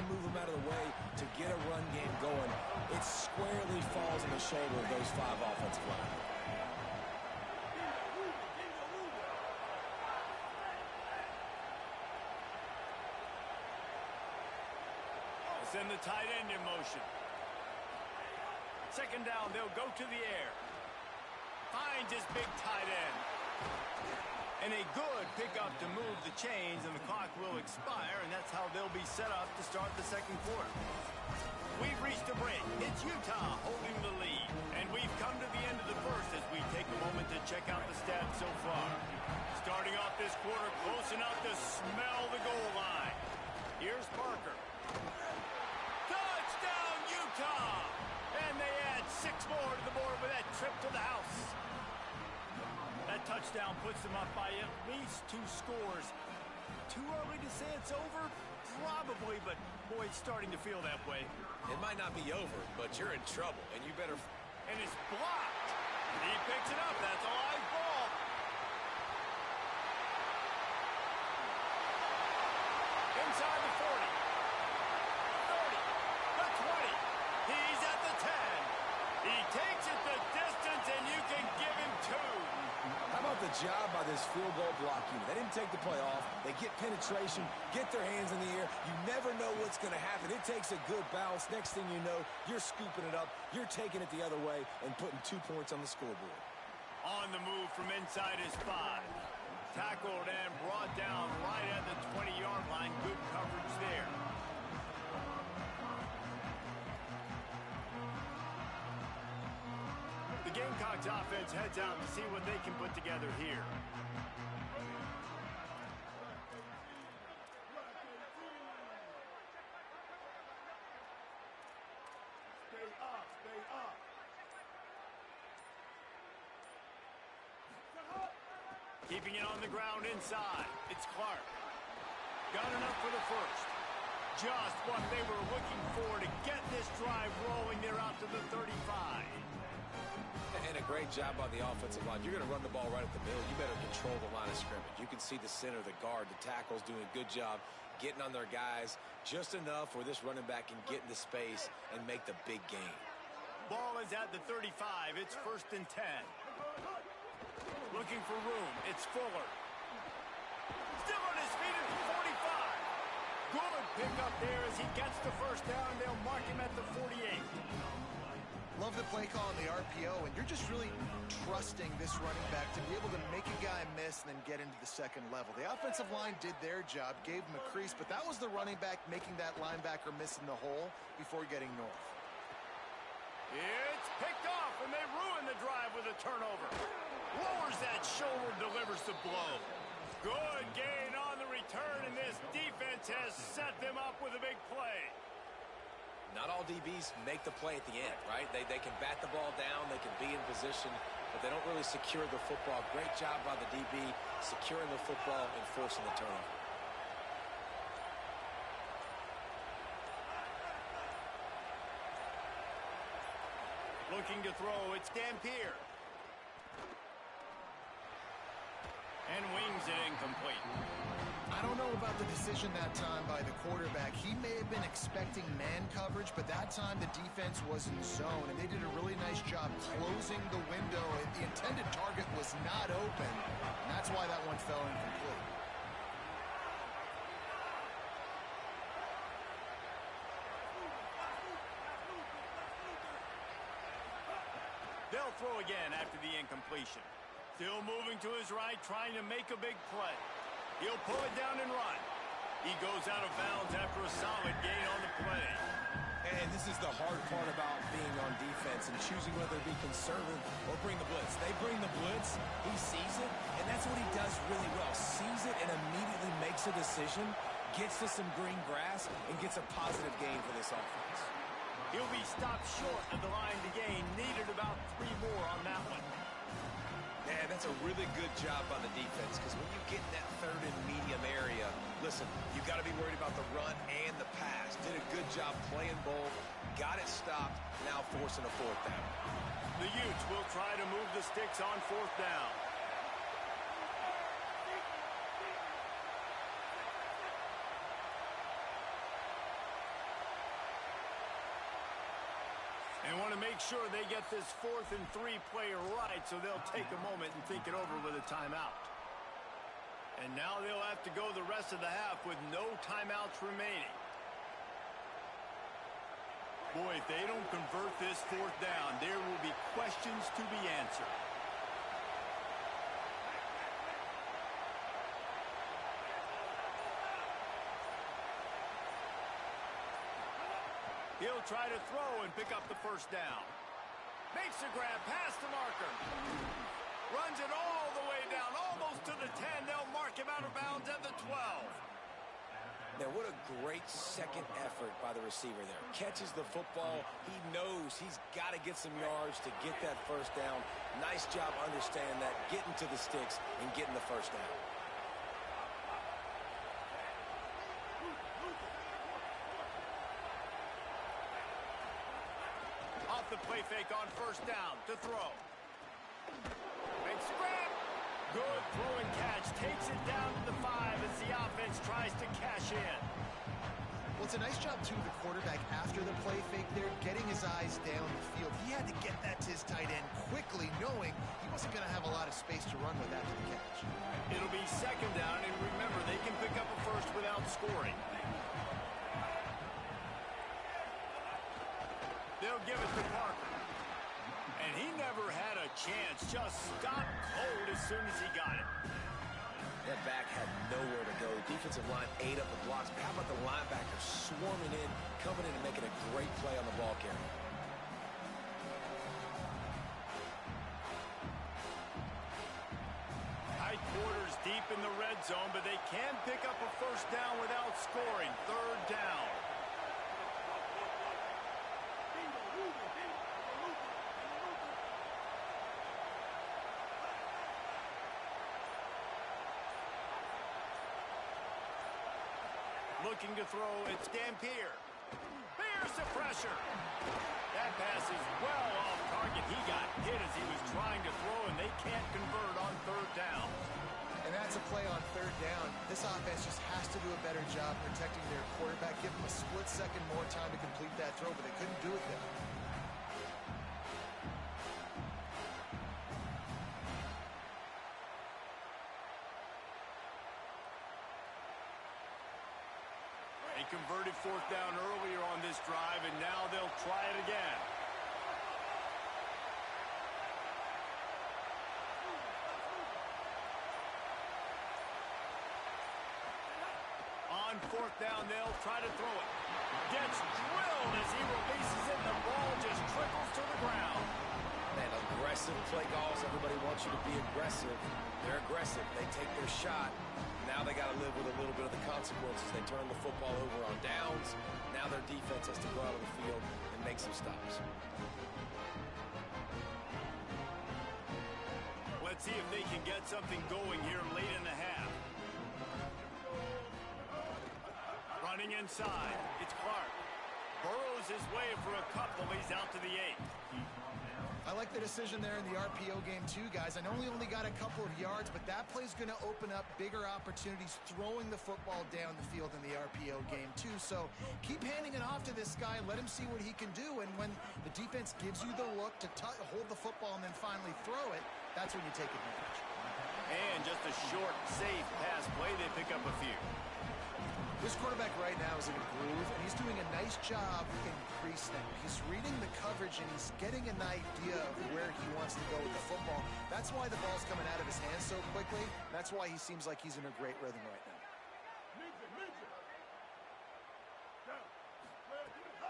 to move them out of the way to get a run game going, it squarely falls on the shoulder of those 5 offensive linemen. Send the tight end in motion. Second down, they'll go to the air. Finds his big tight end. And a good pickup to move the chains, and the clock will expire, and that's how they'll be set up to start the second quarter. We've reached a break. It's Utah holding the lead. And we've come to the end of the first as we take a moment to check out the stats so far. Starting off this quarter close enough to smell the goal line. Here's Parker. Touchdown, Utah! And they add 6 more to the board with that trip to the house. That touchdown puts them up by at least 2 scores. Too early to say it's over? Probably, but boy, it's starting to feel that way. It might not be over, but you're in trouble, and you better... And it's blocked. He picks it up. That's a live ball. Inside the 40. 30. The 20. He's at the 10. He takes it the distance, and you can give him 2. How about the job by this field goal block unit? They didn't take the play off. They get penetration, get their hands in the air. You never know what's going to happen. It takes a good bounce. Next thing you know, you're scooping it up. You're taking it the other way and putting 2 points on the scoreboard. On the move from inside his 5. Tackled and brought down right at the 20-yard line. Good coverage there. The Gamecocks offense heads out to see what they can put together here. Stay up, stay up. Keeping it on the ground inside. It's Clark. Got enough for the first. Just what they were looking for to get this drive rolling. They're out to the 35. And a great job on the offensive line. You're going to run the ball right at the middle. You better control the line of scrimmage. You can see the center, the guard, the tackles doing a good job getting on their guys just enough where this running back can get into space and make the big game. Ball is at the 35. It's 1st and 10. Looking for room. It's Fuller. Still on his feet at the 45. Good pickup there as he gets the first down. They'll mark him at the 48. Love the play call on the RPO, and you're just really trusting this running back to be able to make a guy miss and then get into the second level. The offensive line did their job, gave him a crease, but that was the running back making that linebacker miss in the hole before getting north. It's picked off, and they ruin the drive with a turnover. Lowers that shoulder, delivers the blow. Good gain on the return, and this defense has set them up with a big play. Not all DBs make the play at the end, right? They can bat the ball down, they can be in position, but they don't really secure the football. Great job by the DB securing the football and forcing the turnover. Looking to throw, it's Dampier. And wings it incomplete. I don't know about the decision that time by the quarterback. He may have been expecting man coverage, but that time the defense was in zone, and they did a really nice job closing the window. The intended target was not open, and that's why that one fell incomplete. They'll throw again after the incompletion. Still moving to his right, trying to make a big play. He'll pull it down and run. He goes out of bounds after a solid gain on the play. And this is the hard part about being on defense and choosing whether to be conservative or bring the blitz. They bring the blitz, he sees it, and that's what he does really well. Sees it and immediately makes a decision, gets to some green grass, and gets a positive gain for this offense. He'll be stopped short of the line to gain. Needed about 3 more on that one. Man, that's a really good job by the defense, because when you get in that 3rd and medium area, listen, you got to be worried about the run and the pass. Did a good job playing both, got it stopped, now forcing a 4th down. The Utes will try to move the sticks on 4th down. make sure they get this 4th and 3 play right, so they'll take a moment and think it over with a timeout. And now they'll have to go the rest of the half with no timeouts remaining. Boy, if they don't convert this 4th down, there will be questions to be answered. He'll try to throw and pick up the 1st down. Makes a grab past the marker. Runs it all the way down, almost to the 10. They'll mark him out of bounds at the 12. Now, what a great second effort by the receiver there. Catches the football. He knows he's got to get some yards to get that 1st down. Nice job understanding that, getting to the sticks and getting the 1st down. Off the play fake on 1st down to throw. Makes a grab. Good throw and catch. Takes it down to the 5 as the offense tries to cash in. Well, it's a nice job, too, the quarterback after the play fake there, getting his eyes down the field. He had to get that to his tight end quickly, knowing he wasn't going to have a lot of space to run with after the catch. It'll be 2nd down, and remember, they can pick up a 1st without scoring. They'll give it to Parker. And he never had a chance. Just stopped cold as soon as he got it. That back had nowhere to go. Defensive line ate up the blocks. But how about the linebacker swarming in, coming in and making a great play on the ball carrier? Tight quarters deep in the red zone, but they can pick up a 1st down without scoring. 3rd down. Looking to throw, it's Dampier. Bears the pressure. That pass is well off target. He got hit as he was trying to throw, and they can't convert on 3rd down. And that's a play on 3rd down. This offense just has to do a better job protecting their quarterback. Give them a split second more time to complete that throw, but they couldn't do it there. They converted 4th down earlier on this drive, and now they'll try it again. On 4th down, they'll try to throw it. Gets drilled as he releases it, and the ball just trickles to the ground. Man, aggressive play calls. Everybody wants you to be aggressive. They're aggressive. They take their shot. Now they got to live with a little bit of the consequences. They turn the football over on downs. Now their defense has to go out on the field and make some stops. Let's see if they can get something going here late in the half. Running inside, it's Clark. Burrows his way for a couple. He's out to the 8. I like the decision there in the RPO game too, guys. I know he only got a couple of yards, but that play's going to open up bigger opportunities throwing the football down the field in the RPO game too. So keep handing it off to this guy. Let him see what he can do. And when the defense gives you the look to hold the football and then finally throw it, that's when you take advantage. And just a short, safe pass play. They pick up a few. This quarterback right now is in a groove, and he's doing a nice job in pre-snap. He's reading the coverage, and he's getting an idea of where he wants to go with the football. That's why the ball's coming out of his hands so quickly. That's why he seems like he's in a great rhythm right now.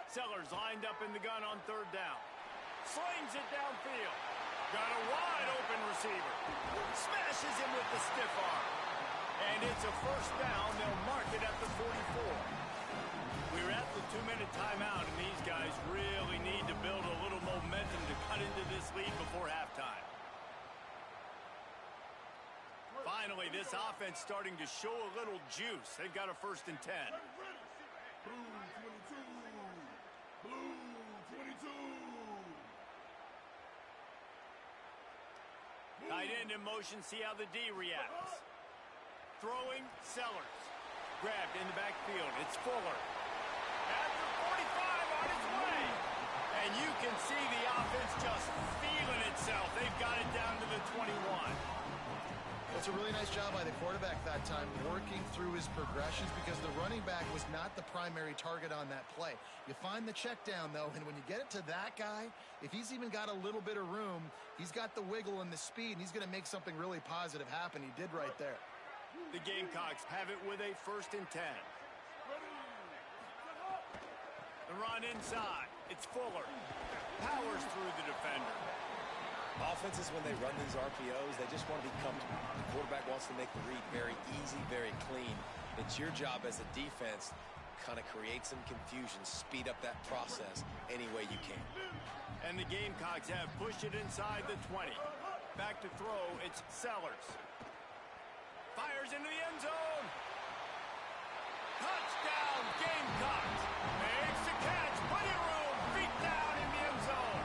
Sellers lined up in the gun on 3rd down. Slings it downfield. Got a wide open receiver. Smashes him with the stiff arm. And it's a 1st down. They'll mark it at the 44. We're at the 2-minute timeout, and these guys really need to build a little momentum to cut into this lead before halftime. Finally, this offense starting to show a little juice. They've got a 1st and 10. Blue 22. Blue 22. Tight end in motion. See how the D reacts. Throwing, Sellers. Grabbed in the backfield. It's Fuller. At the 45 on his way. And you can see the offense just feeling itself. They've got it down to the 21. It's a really nice job by the quarterback that time, working through his progressions, because the running back was not the primary target on that play. You find the check down, though, and when you get it to that guy, if he's even got a little bit of room, he's got the wiggle and the speed, and he's going to make something really positive happen. He did right there. The Gamecocks have it with a 1st and 10. The run inside. It's Fuller. Powers through the defender. Offenses, when they run these RPOs, they just want to be comfortable. The quarterback wants to make the read very easy, very clean. It's your job as a defense kind of create some confusion, speed up that process any way you can. And the Gamecocks have pushed it inside the 20. Back to throw, it's Sellers. Fires into the end zone. Touchdown, Gamecocks. Makes the catch. Plenty of room. Feet down in the end zone.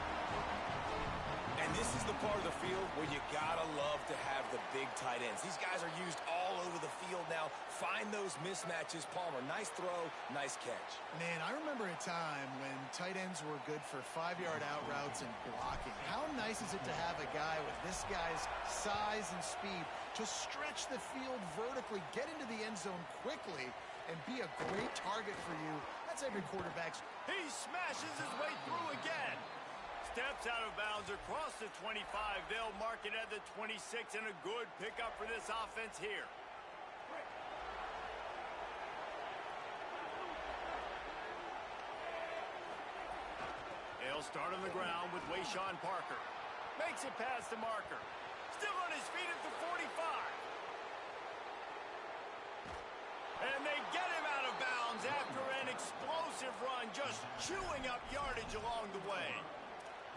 And this is the part of the field where you gotta love to have the big tight ends. These guys are used all over the field now. Find those mismatches. Palmer, nice throw, nice catch. Man, I remember a time when tight ends were good for 5-yard out routes and blocking. How nice is it to have a guy with this guy's size and speed to stretch the field vertically, get into the end zone quickly, and be a great target for you? That's every quarterback's. He smashes his way through again. Steps out of bounds across the 25. They'll mark it at the 26, and a good pickup for this offense here. They'll start on the ground with Wayshawn Parker. Makes it past the marker. Still on his feet at the 45. And they get him out of bounds after an explosive run, just chewing up yardage along the way.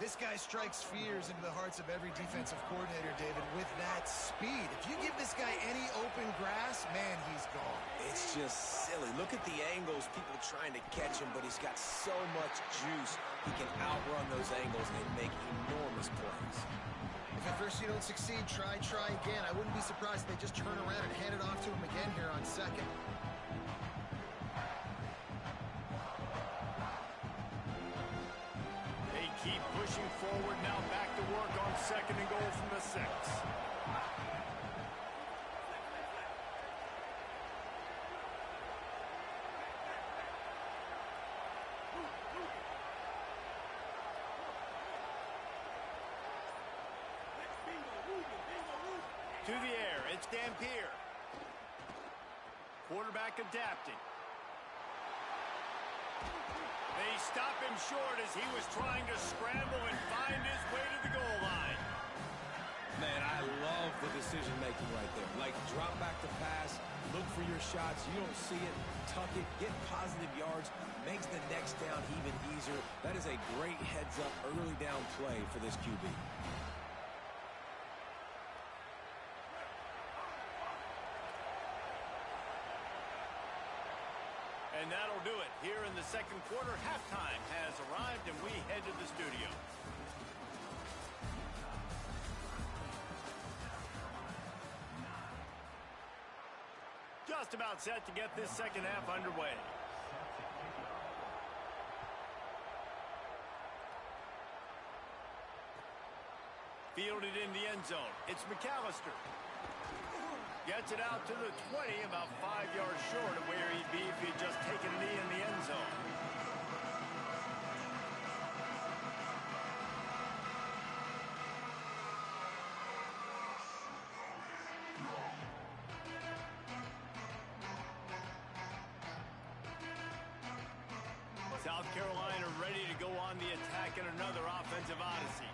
This guy strikes fears into the hearts of every defensive coordinator, David, with that speed. If you give this guy any open grass, man, he's gone. It's just silly. Look at the angles, people trying to catch him, but he's got so much juice. He can outrun those angles and make enormous plays. If at first you don't succeed, try again. I wouldn't be surprised if they just turn around and hand it off to him again here on 2nd. They keep pushing forward, now back to work on 2nd and goal from the 6. To the air, it's Dampier. Quarterback adapting. They stop him short as he was trying to scramble and find his way to the goal line. Man, I love the decision-making right there. Like, drop back to pass, look for your shots. You don't see it, tuck it, get positive yards, makes the next down even easier. That is a great heads-up, early down play for this QB. And that'll do it. Here in the 2nd quarter, halftime has arrived, and we head to the studio. Just about set to get this 2nd half underway. Fielded in the end zone. It's McAllister. Gets it out to the 20, about 5 yards short of where he'd be if he'd just taken a knee in the end zone. South Carolina ready to go on the attack in another offensive odyssey.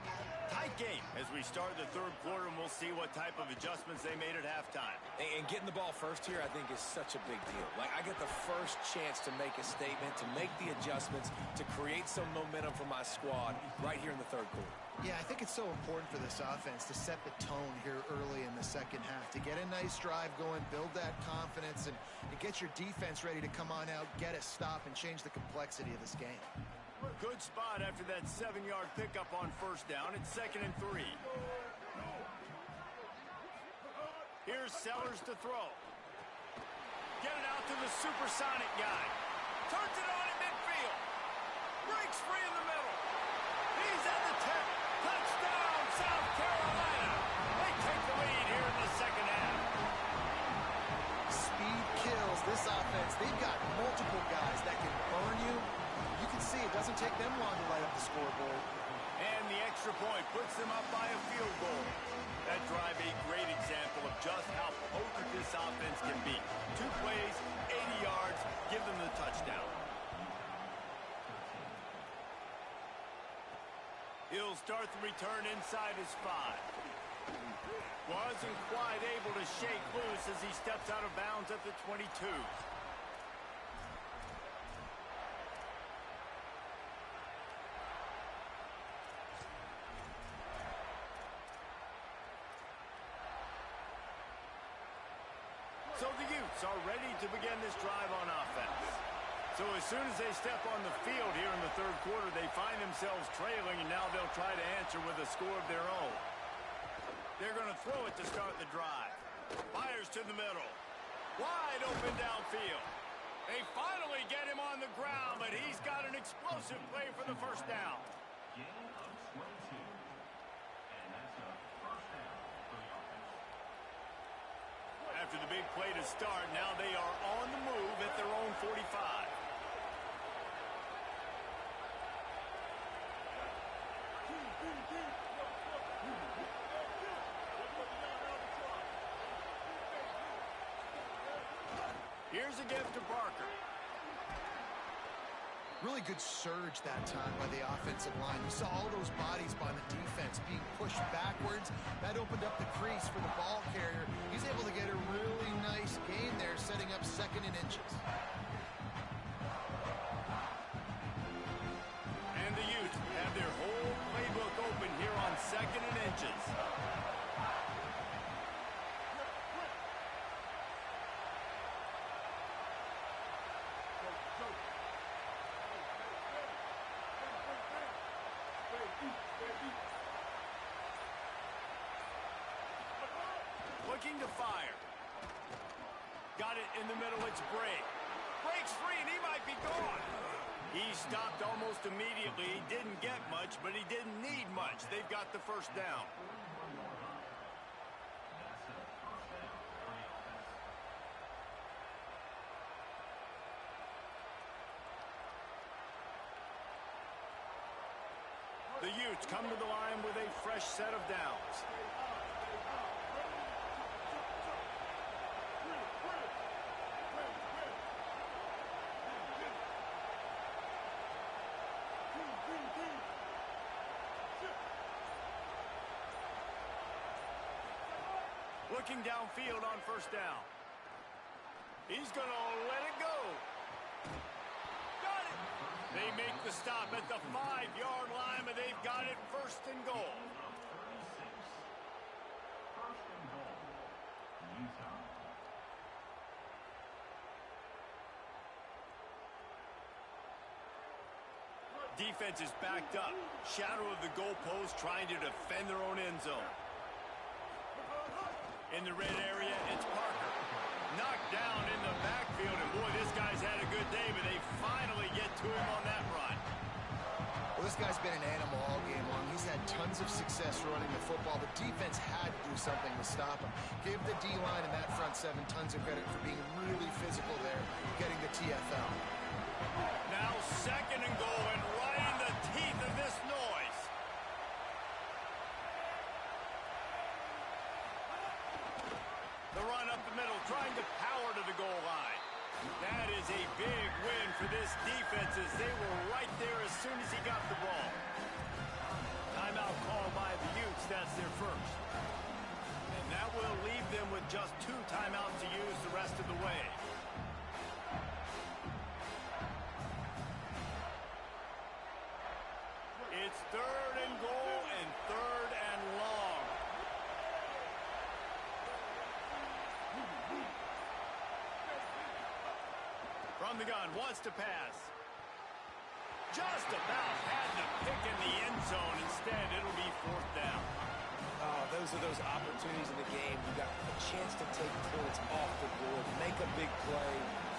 Tight game as we start the 3rd quarter, and we'll see what type of adjustments they made at halftime. And getting the ball first here, I think, is such a big deal. Like, I get the first chance to make a statement, to make the adjustments, to create some momentum for my squad right here in the 3rd quarter. Yeah, I think it's so important for this offense to set the tone here early in the 2nd half, to get a nice drive going, build that confidence, and get your defense ready to come on out, get a stop, and change the complexity of this game. Good spot after that 7-yard pickup on 1st down. It's 2nd and 3. Here's Sellers to throw. Get it out to the supersonic guy. Turns it on in midfield. Breaks free in the middle. He them long to light up the scoreboard. And the extra point puts them up by a field goal. That drive a great example of just how potent this offense can be. 2 plays, 80 yards, give them the touchdown. He'll start the return inside his 5. Wasn't quite able to shake loose as he steps out of bounds at the 22. So the Utes are ready to begin this drive on offense. So as soon as they step on the field here in the third quarter, they find themselves trailing, and now they'll try to answer with a score of their own. They're going to throw it to start the drive. Fires to the middle. Wide open downfield. They finally get him on the ground, but he's got an explosive play for the first down. After the big play to start, now they are on the move at their own 45. Here's a gift to Parker. Really good surge that time by the offensive line. You saw all those bodies by the defense being pushed backwards. That opened up the crease for the ball carrier. He's able to get a really nice gain there, setting up 2nd and inches. And the Utes have their whole playbook open here on 2nd and inches. Looking to fire. Got it in the middle, it's Bray. Breaks free and he might be gone. He stopped almost immediately. He didn't get much, but he didn't need much. They've got the first down. The Utes come to the line with a fresh set of downs. Looking downfield on first down. He's going to let it go. Got it. They make the stop at the 5-yard line, but they've got it 1st and goal. Defense is backed up. Shadow of the goalpost trying to defend their own end zone. In the red area, it's Parker. Knocked down in the backfield, and boy, this guy's had a good day, but they finally get to him on that run. Well, this guy's been an animal all game long. He's had tons of success running the football. The defense had to do something to stop him. Give the D-line and that front 7 tons of credit for being really physical there, getting the TFL. Now 2nd and goal, and right in the teeth of this noise. The run up the middle, trying to power to the goal line. That is a big win for this defense as they were right there as soon as he got the ball. Timeout called by the Utes. That's their first. And that will leave them with just 2 timeouts to use the rest of the way. It's 3rd and goal and 3rd and long. From the gun, wants to pass. Just about had to pick in the end zone. Instead, it'll be 4th down. Those are those opportunities in the game. You got a chance to take points off the board, make a big play,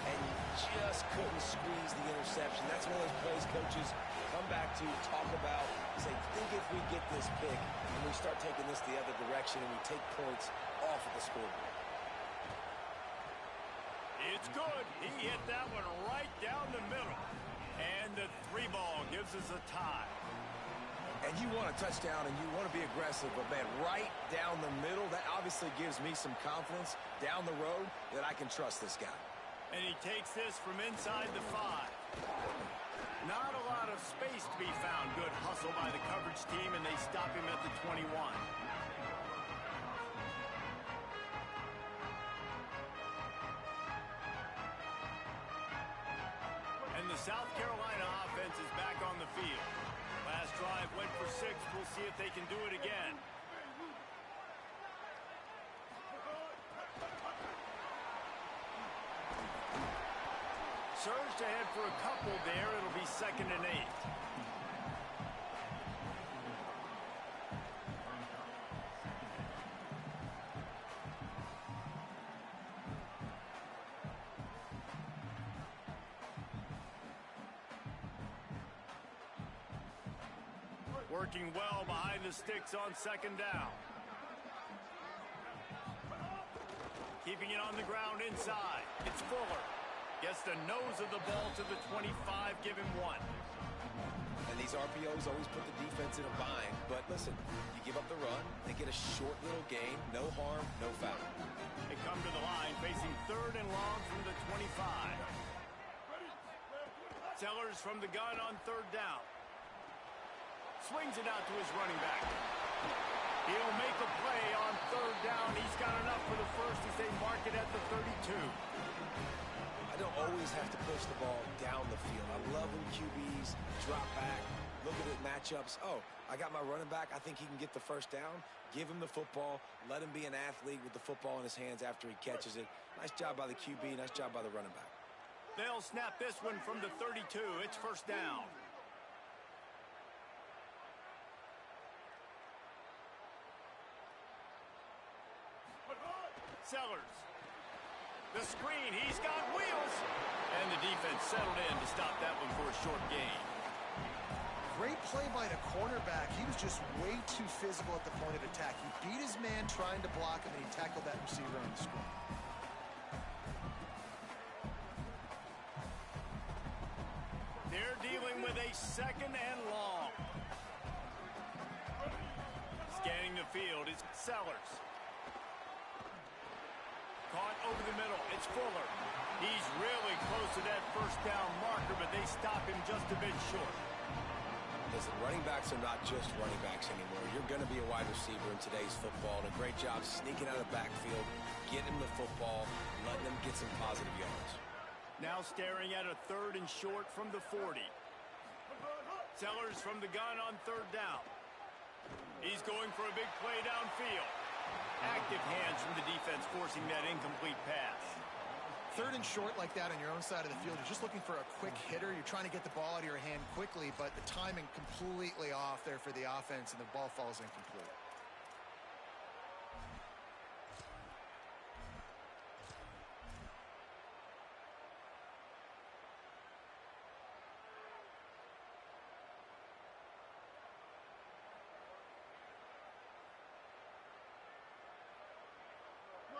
and you just couldn't squeeze the interception. That's one of those plays coaches come back to, talk about, say, think if we get this pick and we start taking this the other direction and we take points off of the scoreboard. It's good. He hit that one right down the middle. And the 3 ball gives closes the tie. And you want a touchdown and you want to be aggressive, but, man, right down the middle, that obviously gives me some confidence down the road that I can trust this guy. And he takes this from inside the 5. Not a lot of space to be found. Good hustle by the coverage team, and they stop him at the 21. And the South Carolina offense is back on the field. Last drive went for 6. We'll see if they can do it again. Surged ahead for a couple there. It'll be 2nd and 8. Working well behind the sticks on 2nd down. Keeping it on the ground inside. It's Fuller. Gets the nose of the ball to the 25, give him 1. And these RPOs always put the defense in a bind. But listen, you give up the run, they get a short little gain, no harm, no foul. They come to the line facing 3rd and long from the 25. Sellers from the gun on 3rd down. Swings it out to his running back. He'll make a play on 3rd down. He's got enough for the first as they mark it at the 32. I don't always have to push the ball down the field. I love when QBs drop back, look at it matchups. Oh, I got my running back. I think he can get the first down. Give him the football. Let him be an athlete with the football in his hands after he catches it. Nice job by the QB. Nice job by the running back. They'll snap this one from the 32. It's 1st down. Sellers. The screen, he's got wheels. And the defense settled in to stop that one for a short gain. Great play by the cornerback. He was just way too physical at the point of attack. He beat his man trying to block him, and he tackled that receiver on the screen. They're dealing with a 2nd and long. Scanning the field is Sellers. Caught over the middle. It's Fuller. He's really close to that 1st down marker, but they stop him just a bit short. Listen, running backs are not just running backs anymore. You're going to be a wide receiver in today's football, and a great job sneaking out of the backfield, getting him the football, letting them get some positive yards. Now staring at a 3rd and short from the 40. Sellers from the gun on 3rd down. He's going for a big play downfield. Active hands from the defense forcing that incomplete pass. 3rd and short like that on your own side of the field. You're just looking for a quick hitter. You're trying to get the ball out of your hand quickly, but the timing completely off there for the offense, and the ball falls incomplete.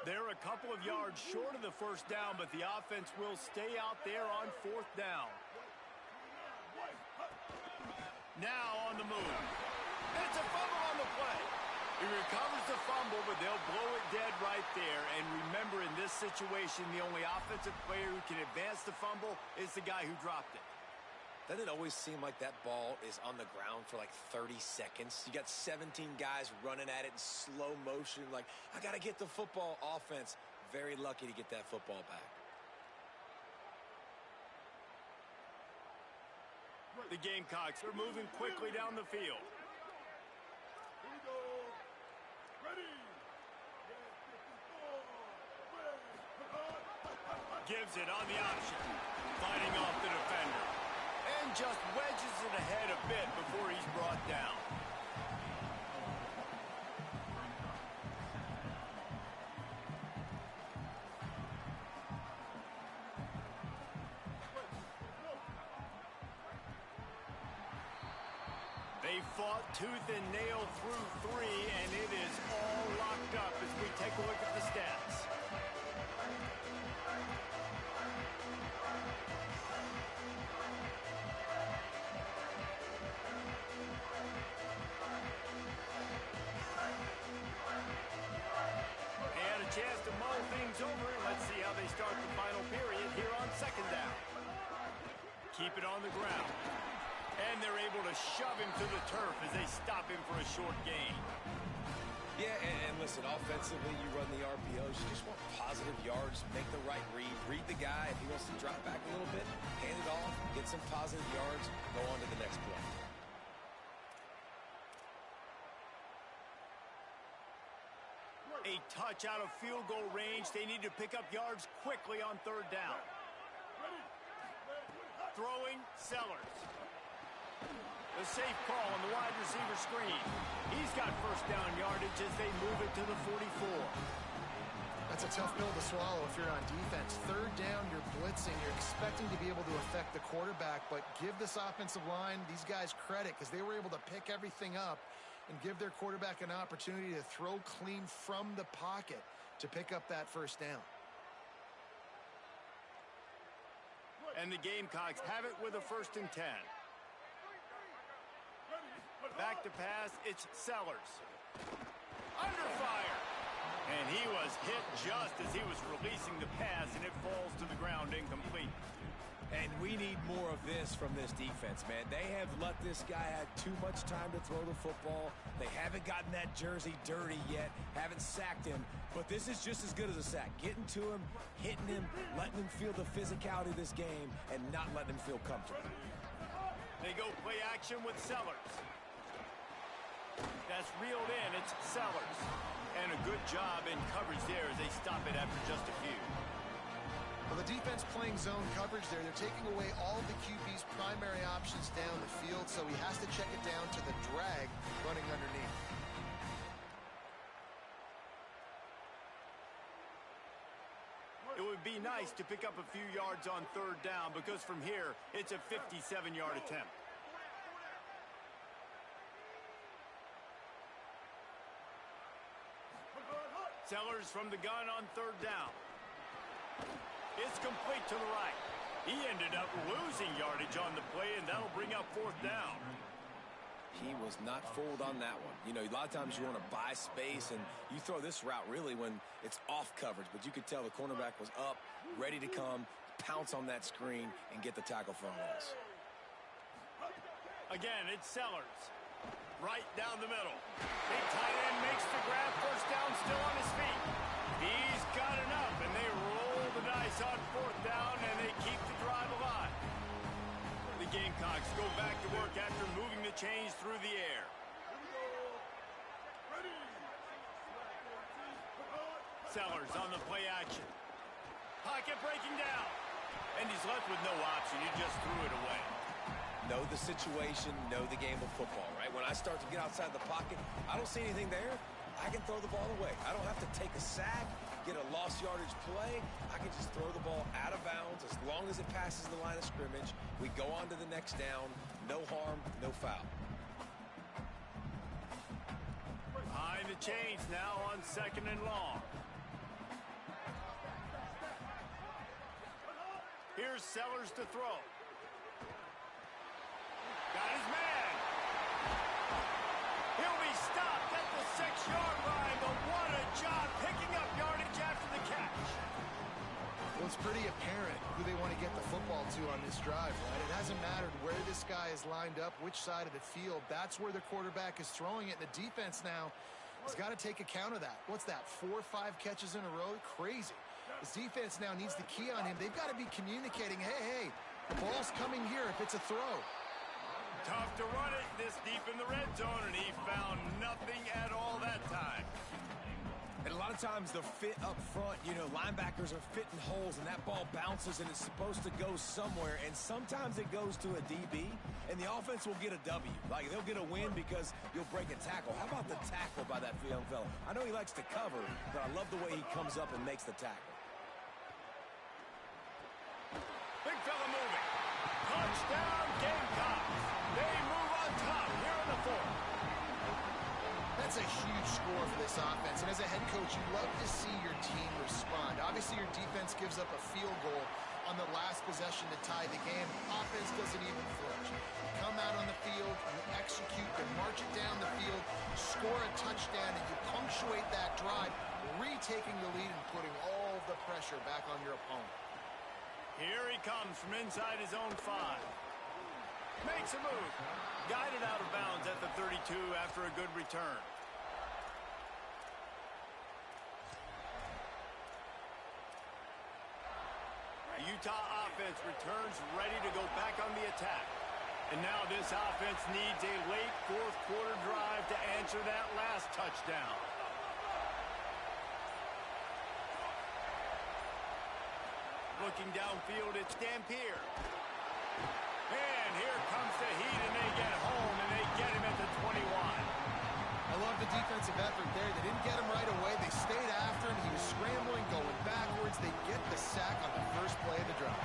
They're a couple of yards short of the 1st down, but the offense will stay out there on 4th down. Now on the move. It's a fumble on the play. He recovers the fumble, but they'll blow it dead right there. And remember, in this situation, the only offensive player who can advance the fumble is the guy who dropped it. Doesn't it always seem like that ball is on the ground for like 30 seconds? You got 17 guys running at it in slow motion. Like, I got to get the football. Offense, very lucky to get that football back. The Gamecocks are moving quickly down the field. Here we go. Ready. Gives it on the option. Fighting off the defender. And just wedges it ahead a bit before he's brought down. They fought tooth and nail through 3, and it is all locked up as we take a look at the stats. inning's over. Let's see how they start the final period here on second down. Keep it on the ground. And they're able to shove him to the turf as they stop him for a short gain. Yeah, and listen, offensively, you run the RPOs. You just want positive yards, make the right read the guy. If he wants to drop back a little bit, hand it off, get some positive yards, go on to the next play. A touch out of field goal range. They need to pick up yards quickly on third down. Throwing, Sellers. The safe call on the wide receiver screen. He's got first down yardage as they move it to the 44. That's a tough pill to swallow if you're on defense. Third down, you're blitzing. You're expecting to be able to affect the quarterback, but give this offensive line, these guys, credit because they were able to pick everything up and give their quarterback an opportunity to throw clean from the pocket to pick up that first down. And the Gamecocks have it with a 1st and 10. Back to pass, it's Sellers. Under fire. And he was hit just as he was releasing the pass, and it falls to the ground incomplete. And we need more of this from this defense, man. They have let this guy have too much time to throw the football. They haven't gotten that jersey dirty yet, haven't sacked him. But this is just as good as a sack. Getting to him, hitting him, letting him feel the physicality of this game, and not letting him feel comfortable. They go play action with Sellers. That's reeled in. It's Sellers. And a good job in coverage there as they stop it after just a few. Well, the defense playing zone coverage there. They're taking away all the QB's primary options down the field, so he has to check it down to the drag running underneath. It would be nice to pick up a few yards on third down because from here, it's a 57-yard attempt. Sellers from the gun on third down. It's complete to the right. He ended up losing yardage on the play, and that'll bring up 4th down. He was not fooled on that one. You know, a lot of times you want to buy space, and you throw this route really when it's off coverage, but you could tell the cornerback was up, ready to come, pounce on that screen, and get the tackle for a loss. Again, it's Sellers. Right down the middle. Big tight end makes the grab. First down, still on his feet. He's got enough, and they roll the dice on 4th down, and they keep the drive alive. The Gamecocks go back to work after moving the chains through the air. Sellers on the play action. Pocket breaking down. And he's left with no option. He just threw it away. Know the situation, know the game of football, right? When I start to get outside the pocket, I don't see anything there. I can throw the ball away. I don't have to take a sack, get a lost yardage play. I can just throw the ball out of bounds as long as it passes the line of scrimmage. We go on to the next down. No harm, no foul. Behind the chains now on 2nd and long. Here's Sellers to throw. Got his man. He'll be stopped at the 6-yard line, but what a job picking up yardage after the catch. Well, it's pretty apparent who they want to get the football to on this drive, right? It hasn't mattered where this guy is lined up, which side of the field. That's where the quarterback is throwing it. And the defense now has got to take account of that. What's that, 4 or 5 catches in a row? Crazy. This defense now needs the key on him. They've got to be communicating, hey, the ball's coming here if it's a throw. Tough to run it this deep in the red zone, and he found nothing at all that time. And a lot of times the fit up front, you know, linebackers are fitting holes, and that ball bounces, and it's supposed to go somewhere, and sometimes it goes to a DB, and the offense will get a W. Like, they'll get a win because you'll break a tackle. How about the tackle by that young fella? I know he likes to cover, but I love the way he comes up and makes the tackle. Big fella moving. Touchdown, Gamecocks. They move on top here in the 4th. That's a huge score for this offense. And as a head coach, you love to see your team respond. Obviously, your defense gives up a field goal on the last possession to tie the game. Offense doesn't even flinch. You come out on the field, you execute, you march it down the field, score a touchdown, and you punctuate that drive retaking the lead and putting all the pressure back on your opponent. Here he comes from inside his own 5. Makes a move. Guided out of bounds at the 32 after a good return. The Utah offense returns ready to go back on the attack. And now this offense needs a late fourth quarter drive to answer that last touchdown. Looking downfield, it's Dampier. And here comes the heat, and they get home, and they get him at the 21. I love the defensive effort there. They didn't get him right away. They stayed after him. He was scrambling, going backwards. They get the sack on the first play of the drive.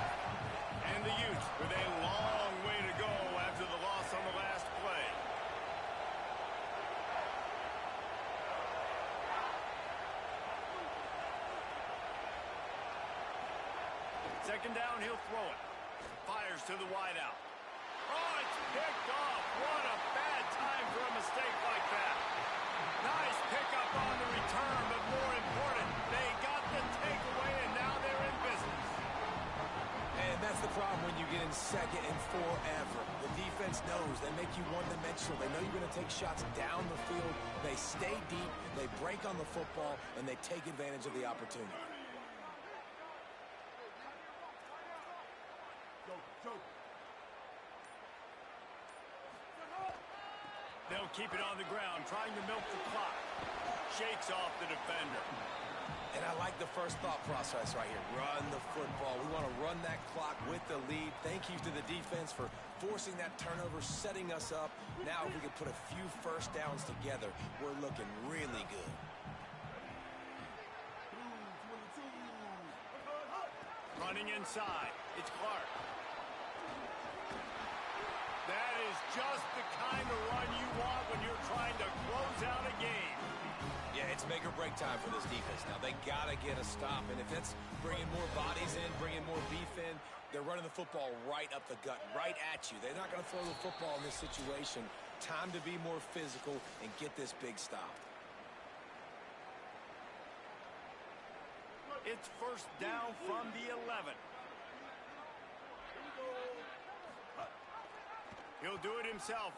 And the Utes with a long way to go after the loss on the last play. Second down, he'll throw it. Fires to the wideout. Oh, it's picked off. What a bad time for a mistake like that. Nice pickup on the return, but more important, they got the takeaway, and now they're in business. And that's the problem when you get in second and forever. The defense knows they make you one-dimensional. They know you're going to take shots down the field. They stay deep, they break on the football, and they take advantage of the opportunity. They'll keep it on the ground, trying to milk the clock. Shakes off the defender. And I like the first thought process right here. Run the football. We want to run that clock with the lead. Thank you to the defense for forcing that turnover, setting us up. Now if we can put a few first downs together, we're looking really good. Running inside. It's Clark. That is just the kind of run you want when you're trying to close out a game. Yeah, it's make or break time for this defense. Now, they got to get a stop, and if it's bringing more bodies in, bringing more beef in, they're running the football right up the gut, right at you. They're not going to throw the football in this situation. Time to be more physical and get this big stop. It's first down from the 11. He'll do it himself.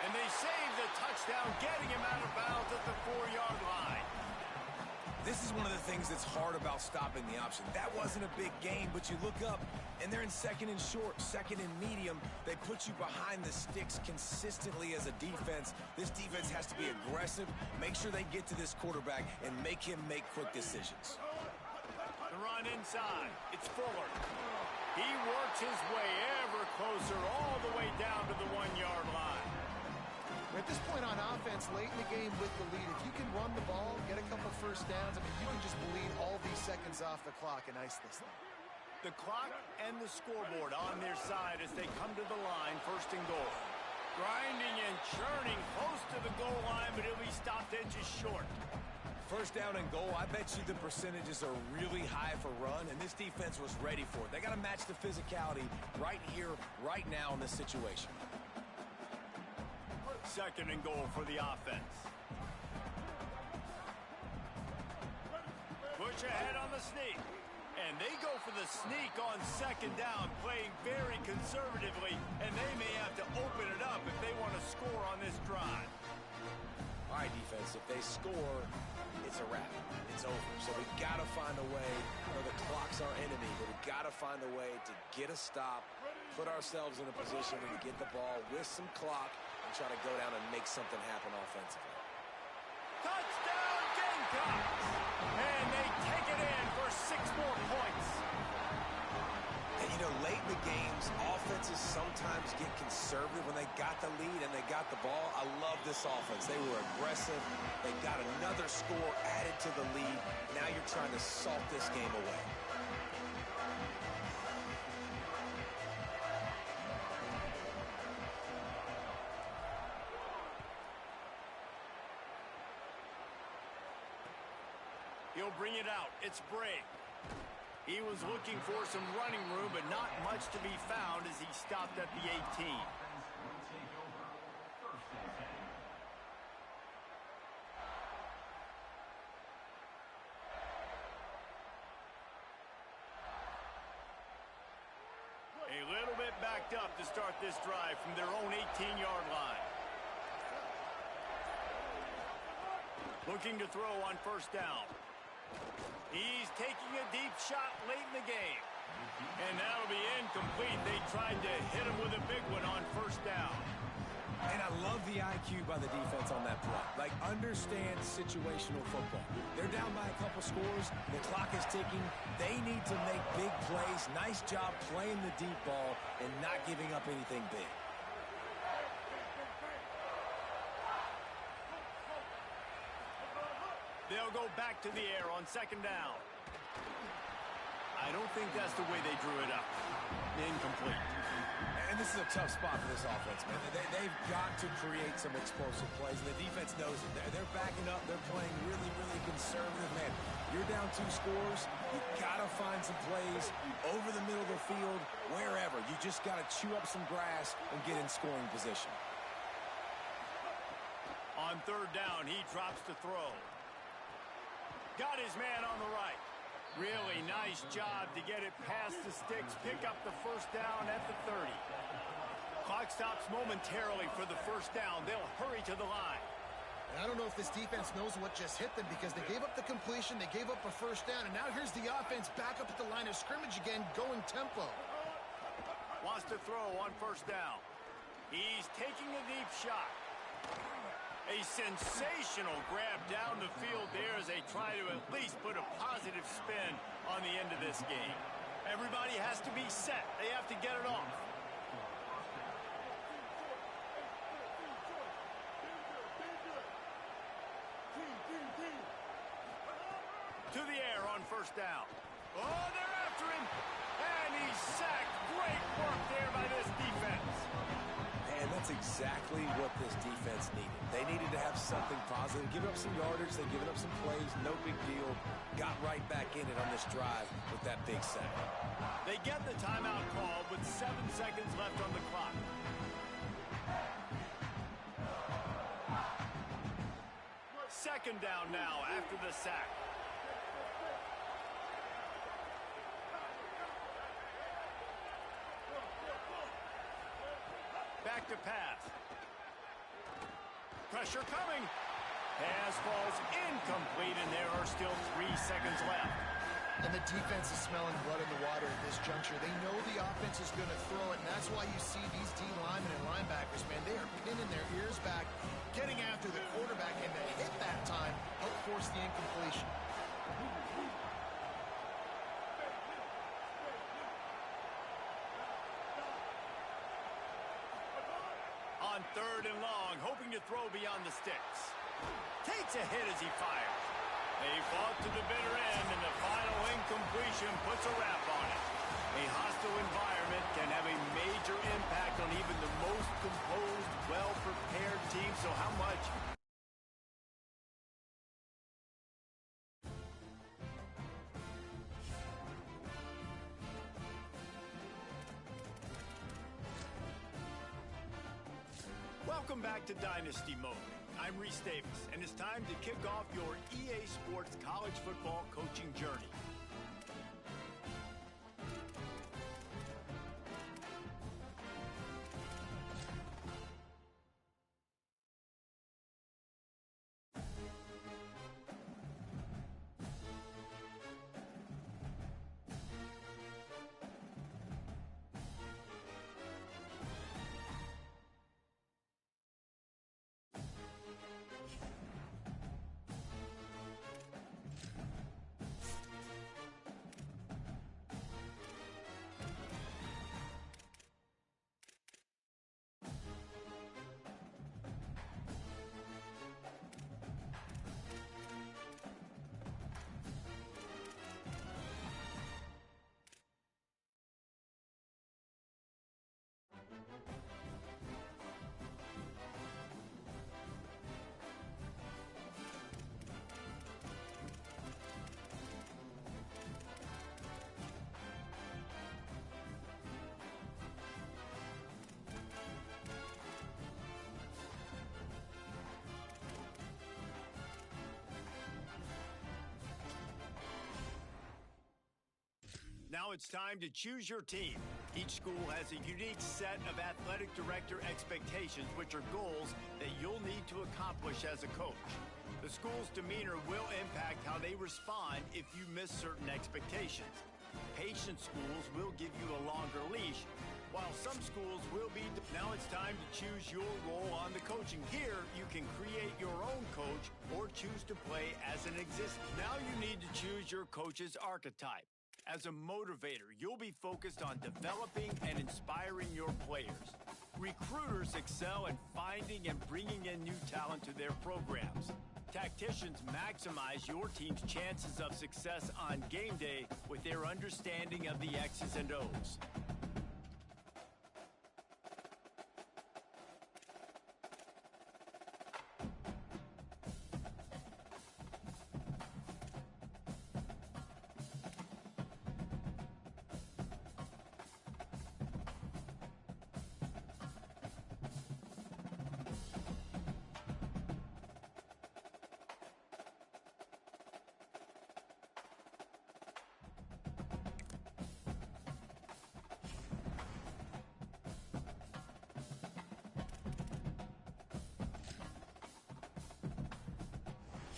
And they save the touchdown, getting him out of bounds at the 4-yard line. This is one of the things that's hard about stopping the option. That wasn't a big gain, but you look up, and they're in second and short, second and medium. They put you behind the sticks consistently as a defense. This defense has to be aggressive, make sure they get to this quarterback, and make him make quick decisions. The run inside. It's Fuller. He works his way ever closer all the way down to the 1-yard line. At this point on offense, late in the game with the lead, if you can run the ball, get a couple first downs, I mean, you can just bleed all these seconds off the clock and ice this thing. The clock and the scoreboard on their side as they come to the line, first and goal. Grinding and churning close to the goal line, but he'll be stopped edges short. First down and goal, I bet you the percentages are really high for run, and this defense was ready for it. They got to match the physicality right here, right now in this situation. Second and goal for the offense. Push ahead on the sneak. And they go for the sneak on second down, playing very conservatively, and they may have to open it up if they want to score on this drive. All right, defense, if they score, it's a wrap. It's over. So we got to find a way. I know the clock's our enemy, but we got to find a way to get a stop, put ourselves in a position to get the ball with some clock, and try to go down and make something happen offensively. Touchdown, Gamecocks! And they take it in for 6 more points. And, you know, late in the games, offenses sometimes get conservative when they got the lead and they got the ball. I love this offense. They were aggressive. They got another score added to the lead. Now you're trying to salt this game away. He'll bring it out. It's Bray. He was looking for some running room, but not much to be found as he stopped at the 18. backed up to start this drive from their own 18-yard line. Looking to throw on first down. He's taking a deep shot late in the game. And that'll be incomplete. They tried to hit him with a big one on first down. And I love the IQ by the defense on that play. Like, understand situational football. They're down by a couple scores. The clock is ticking. They need to make big plays. Nice job playing the deep ball and not giving up anything big. They'll go back to the air on second down. I don't think that's the way they drew it up. Incomplete. And this is a tough spot for this offense, man. They've got to create some explosive plays, and the defense knows it. They're backing up. They're playing really, really conservative, man. You're down 2 scores. You got to find some plays over the middle of the field, wherever. You just got to chew up some grass and get in scoring position. On third down, he drops to throw. Got his man on the right. Really nice job to get it past the sticks, pick up the first down at the 30. Clock stops momentarily for the first down. They'll hurry to the line. And I don't know if this defense knows what just hit them because they gave up the completion, they gave up a first down, and now here's the offense back up at the line of scrimmage again, going tempo. Wants to throw on first down. He's taking a deep shot. A sensational grab down the field there as they try to at least put a positive spin on the end of this game. Everybody has to be set. They have to get it off. To the air on first down. Oh, they're after him. And he's sacked. Great work there by this defense. And that's exactly what this defense needed. They needed to have something positive. Give up some yardage. They've given up some plays. No big deal. Got right back in it on this drive with that big sack. They get the timeout call with 7 seconds left on the clock. Second down now after the sack. Back to pass. Pressure coming. Pass falls incomplete, and there are still 3 seconds left. And the defense is smelling blood in the water at this juncture. They know the offense is going to throw it, and that's why you see these D linemen and linebackers, man, they are pinning their ears back, getting after the quarterback, and the hit that time helped force the incompletion. On third and long, hoping to throw beyond the sticks. Takes a hit as he fires. They fought to the bitter end, and the final incompletion puts a wrap on it. A hostile environment can have a major impact on even the most composed, well-prepared team, so how much? Welcome back to Dynasty Mode. I'm Reese Davis, and it's time to kick off your EA Sports college football coaching journey. Now it's time to choose your team. Each school has a unique set of athletic director expectations, which are goals that you'll need to accomplish as a coach. The school's demeanor will impact how they respond if you miss certain expectations. Patient schools will give you a longer leash, while some schools will be... Now it's time to choose your role on the coaching. Here, you can create your own coach or choose to play as an existing. Now you need to choose your coach's archetype. As a motivator, you'll be focused on developing and inspiring your players. Recruiters excel in finding and bringing in new talent to their programs. Tacticians maximize your team's chances of success on game day with their understanding of the X's and O's.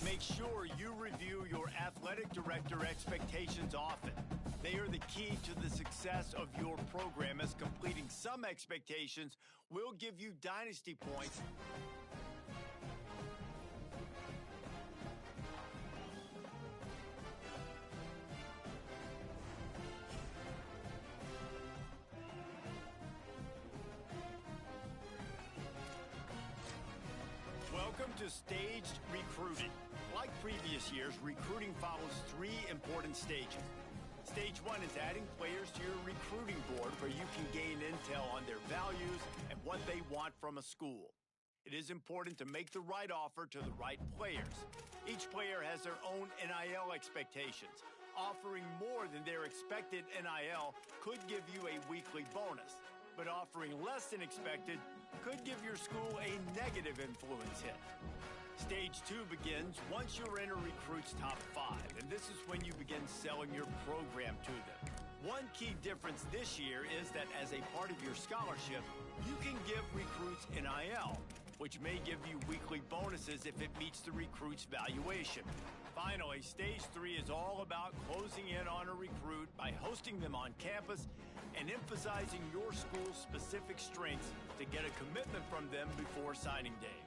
Make sure you review your athletic director expectations often. They are the key to the success of your program, as completing some expectations will give you dynasty points. Welcome to staged recruiting. Like previous years, recruiting follows 3 important stages. Stage 1 is adding players to your recruiting board, where you can gain intel on their values and what they want from a school. It is important to make the right offer to the right players. Each player has their own NIL expectations. Offering more than their expected NIL could give you a weekly bonus, but offering less than expected could give your school a negative influence hit. Stage 2 begins once you're in a recruit's top 5, and this is when you begin selling your program to them. One key difference this year is that as a part of your scholarship, you can give recruits NIL, which may give you weekly bonuses if it meets the recruit's valuation. Finally, Stage 3 is all about closing in on a recruit by hosting them on campus and emphasizing your school's specific strengths to get a commitment from them before signing day.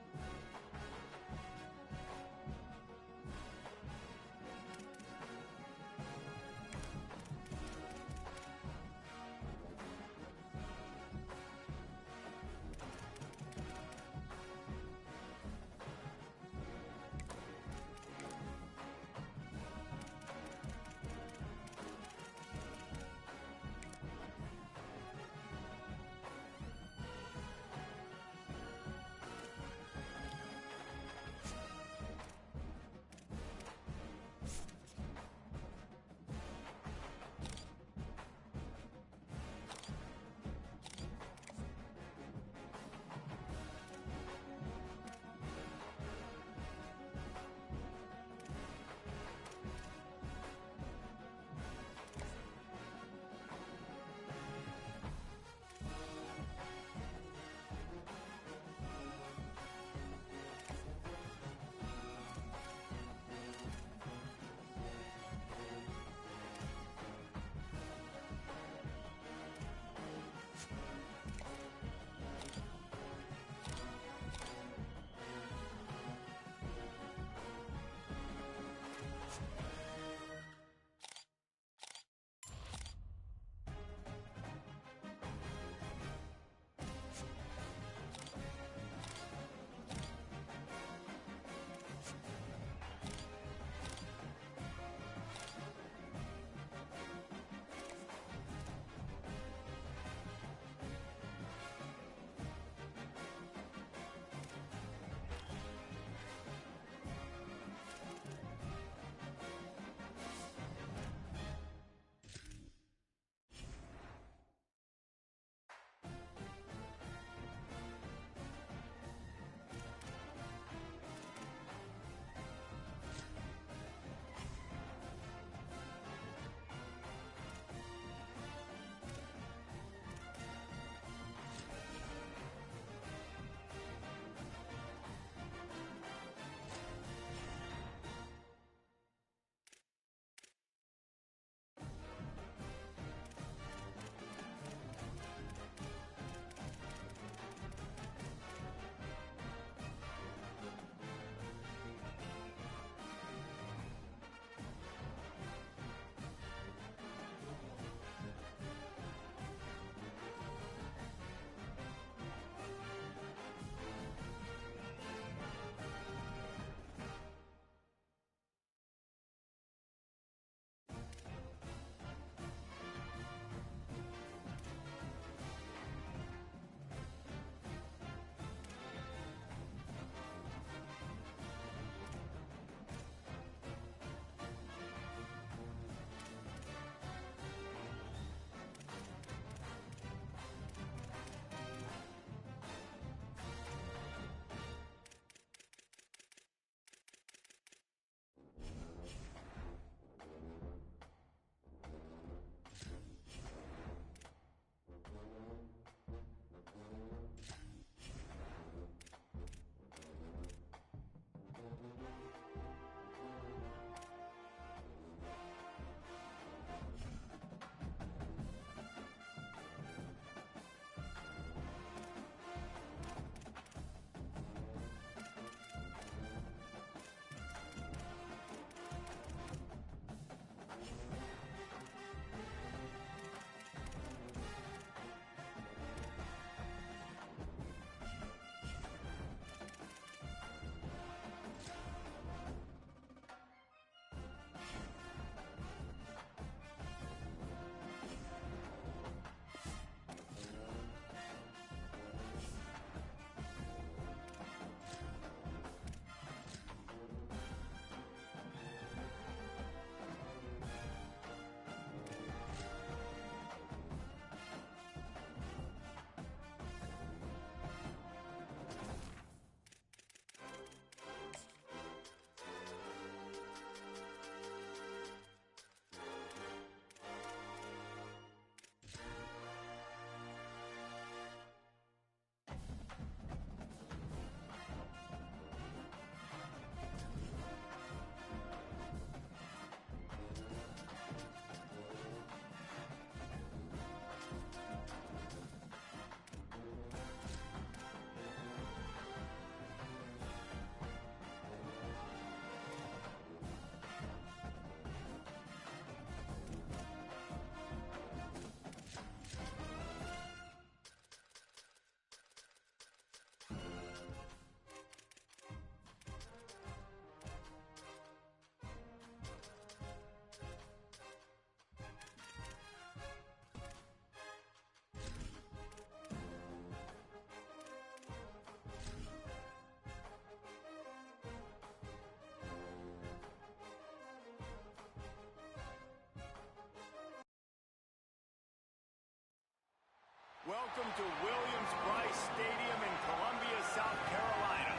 Welcome to Williams-Brice Stadium in Columbia, South Carolina.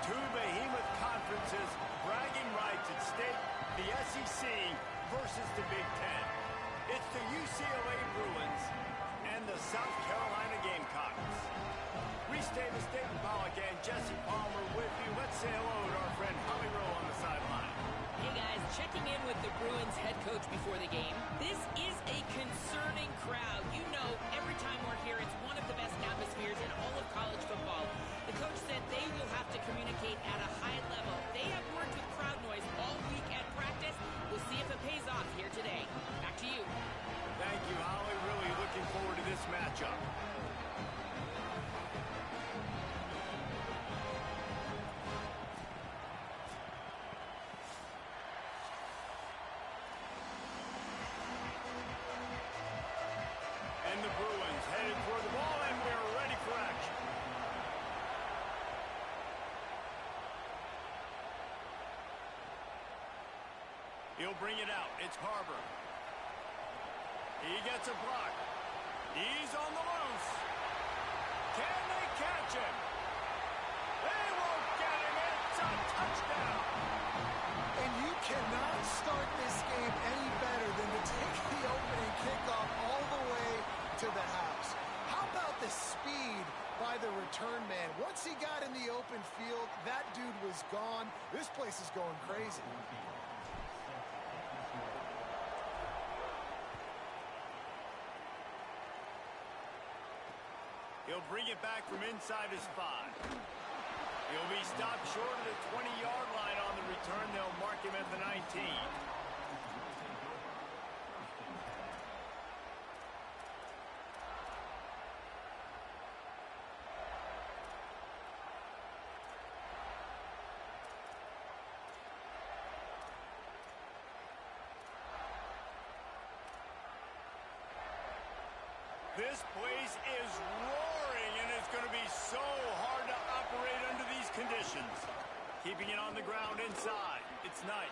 Two behemoth conferences, bragging rights at stake, the SEC versus the Big Ten. It's the UCLA Bruins and the South Carolina Gamecocks. Reese Davis, David Pollack, and Jesse Palmer with you. Let's say hello to our friend Holly Rowe on the sideline. Hey guys, checking in with the Bruins head coach before the game. This is a concerning crowd. You know, every time we're here, it's one of the best atmospheres in all of college football. The coach said they will have to communicate at a high level. They have worked with crowd noise all week at practice. We'll see if it pays off here today. Back to you. Thank you, Holly. Really looking forward to this matchup. And the Bruins headed toward the ball, and we're ready for action. He'll bring it out. It's Harbor. He gets a block. He's on the loose. Can they catch him? They won't get him. It's a touchdown. And you cannot start this game any better than to take the opening kickoff all the way to the house. How about the speed by the return man? Once he got in the open field, that dude was gone. This place is going crazy. He'll bring it back from inside his 5. He'll be stopped short of the 20-yard line on the return. They'll mark him at the 19. This place is roaring, and it's going to be so hard to operate under these conditions. Keeping it on the ground inside. It's Knight.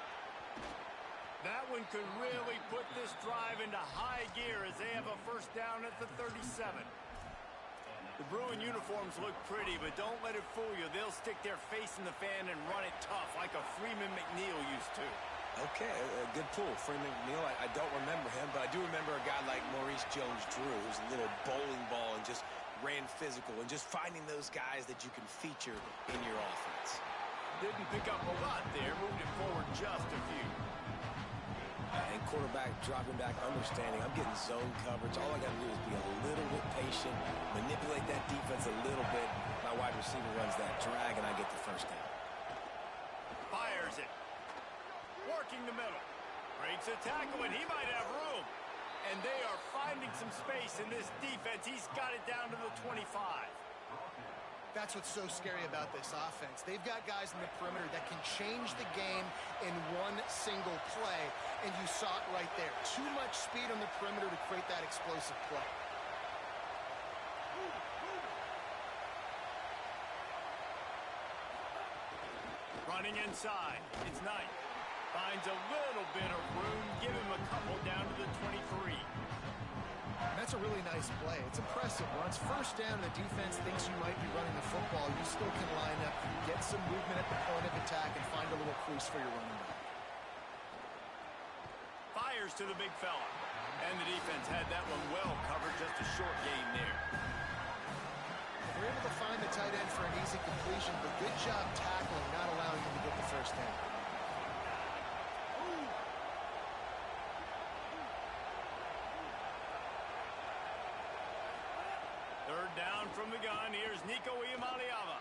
That one could really put this drive into high gear as they have a first down at the 37. The Bruin uniforms look pretty, but don't let it fool you. They'll stick their face in the fan and run it tough like a Freeman McNeil used to. Okay, a good pull. Freeman McNeil, I don't remember him, but I do remember a guy like Maurice Jones-Drew, who's a little bowling ball and just ran physical, and just finding those guys that you can feature in your offense. Didn't pick up a lot there, moved it forward just a few. And quarterback dropping back, understanding I'm getting zone coverage. All I got to do is be a little bit patient, manipulate that defense a little bit. My wide receiver runs that drag, and I get the first down. Fires it. Working the middle. Breaks a tackle, and he might have room. And they are finding some space in this defense. He's got it down to the 25. That's what's so scary about this offense. They've got guys in the perimeter that can change the game in one single play, and you saw it right there. Too much speed on the perimeter to create that explosive play. Running inside. It's Knight. Finds a little bit of room. Give him a couple down to the 23. That's a really nice play. It's impressive. Once first down, the defense thinks you might be running the football. You still can line up, get some movement at the point of attack, and find a little crease for your running back. Fires to the big fella. And the defense had that one well covered. Just a short gain there. They're able to find the tight end for an easy completion, but good job tackling, not allowing him to get the first down. Third down from the gun. Here's Nico Iamaleava.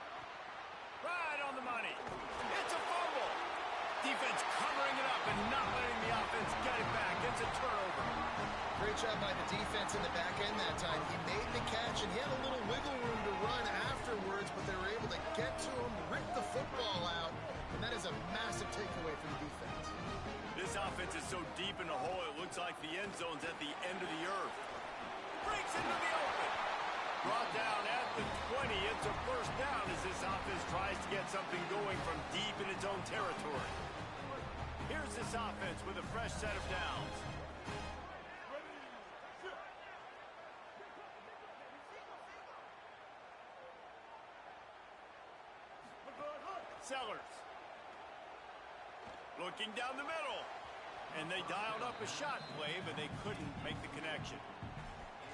Right on the money. It's a fumble. Defense covering it up and not letting the offense get it back. It's a turnover. Great job by the defense in the back end that time. He made the catch, and he had a little wiggle room to run afterwards, but they were able to get to him, rip the football out, and that is a massive takeaway for the defense. This offense is so deep in the hole, it looks like the end zone's at the end of the earth. Breaks into the open. Brought down at the 20. It's a first down as this offense tries to get something going from deep in its own territory. Here's this offense with a fresh set of downs. Sellers. Looking down the middle. And they dialed up a shot play, but they couldn't make the connection.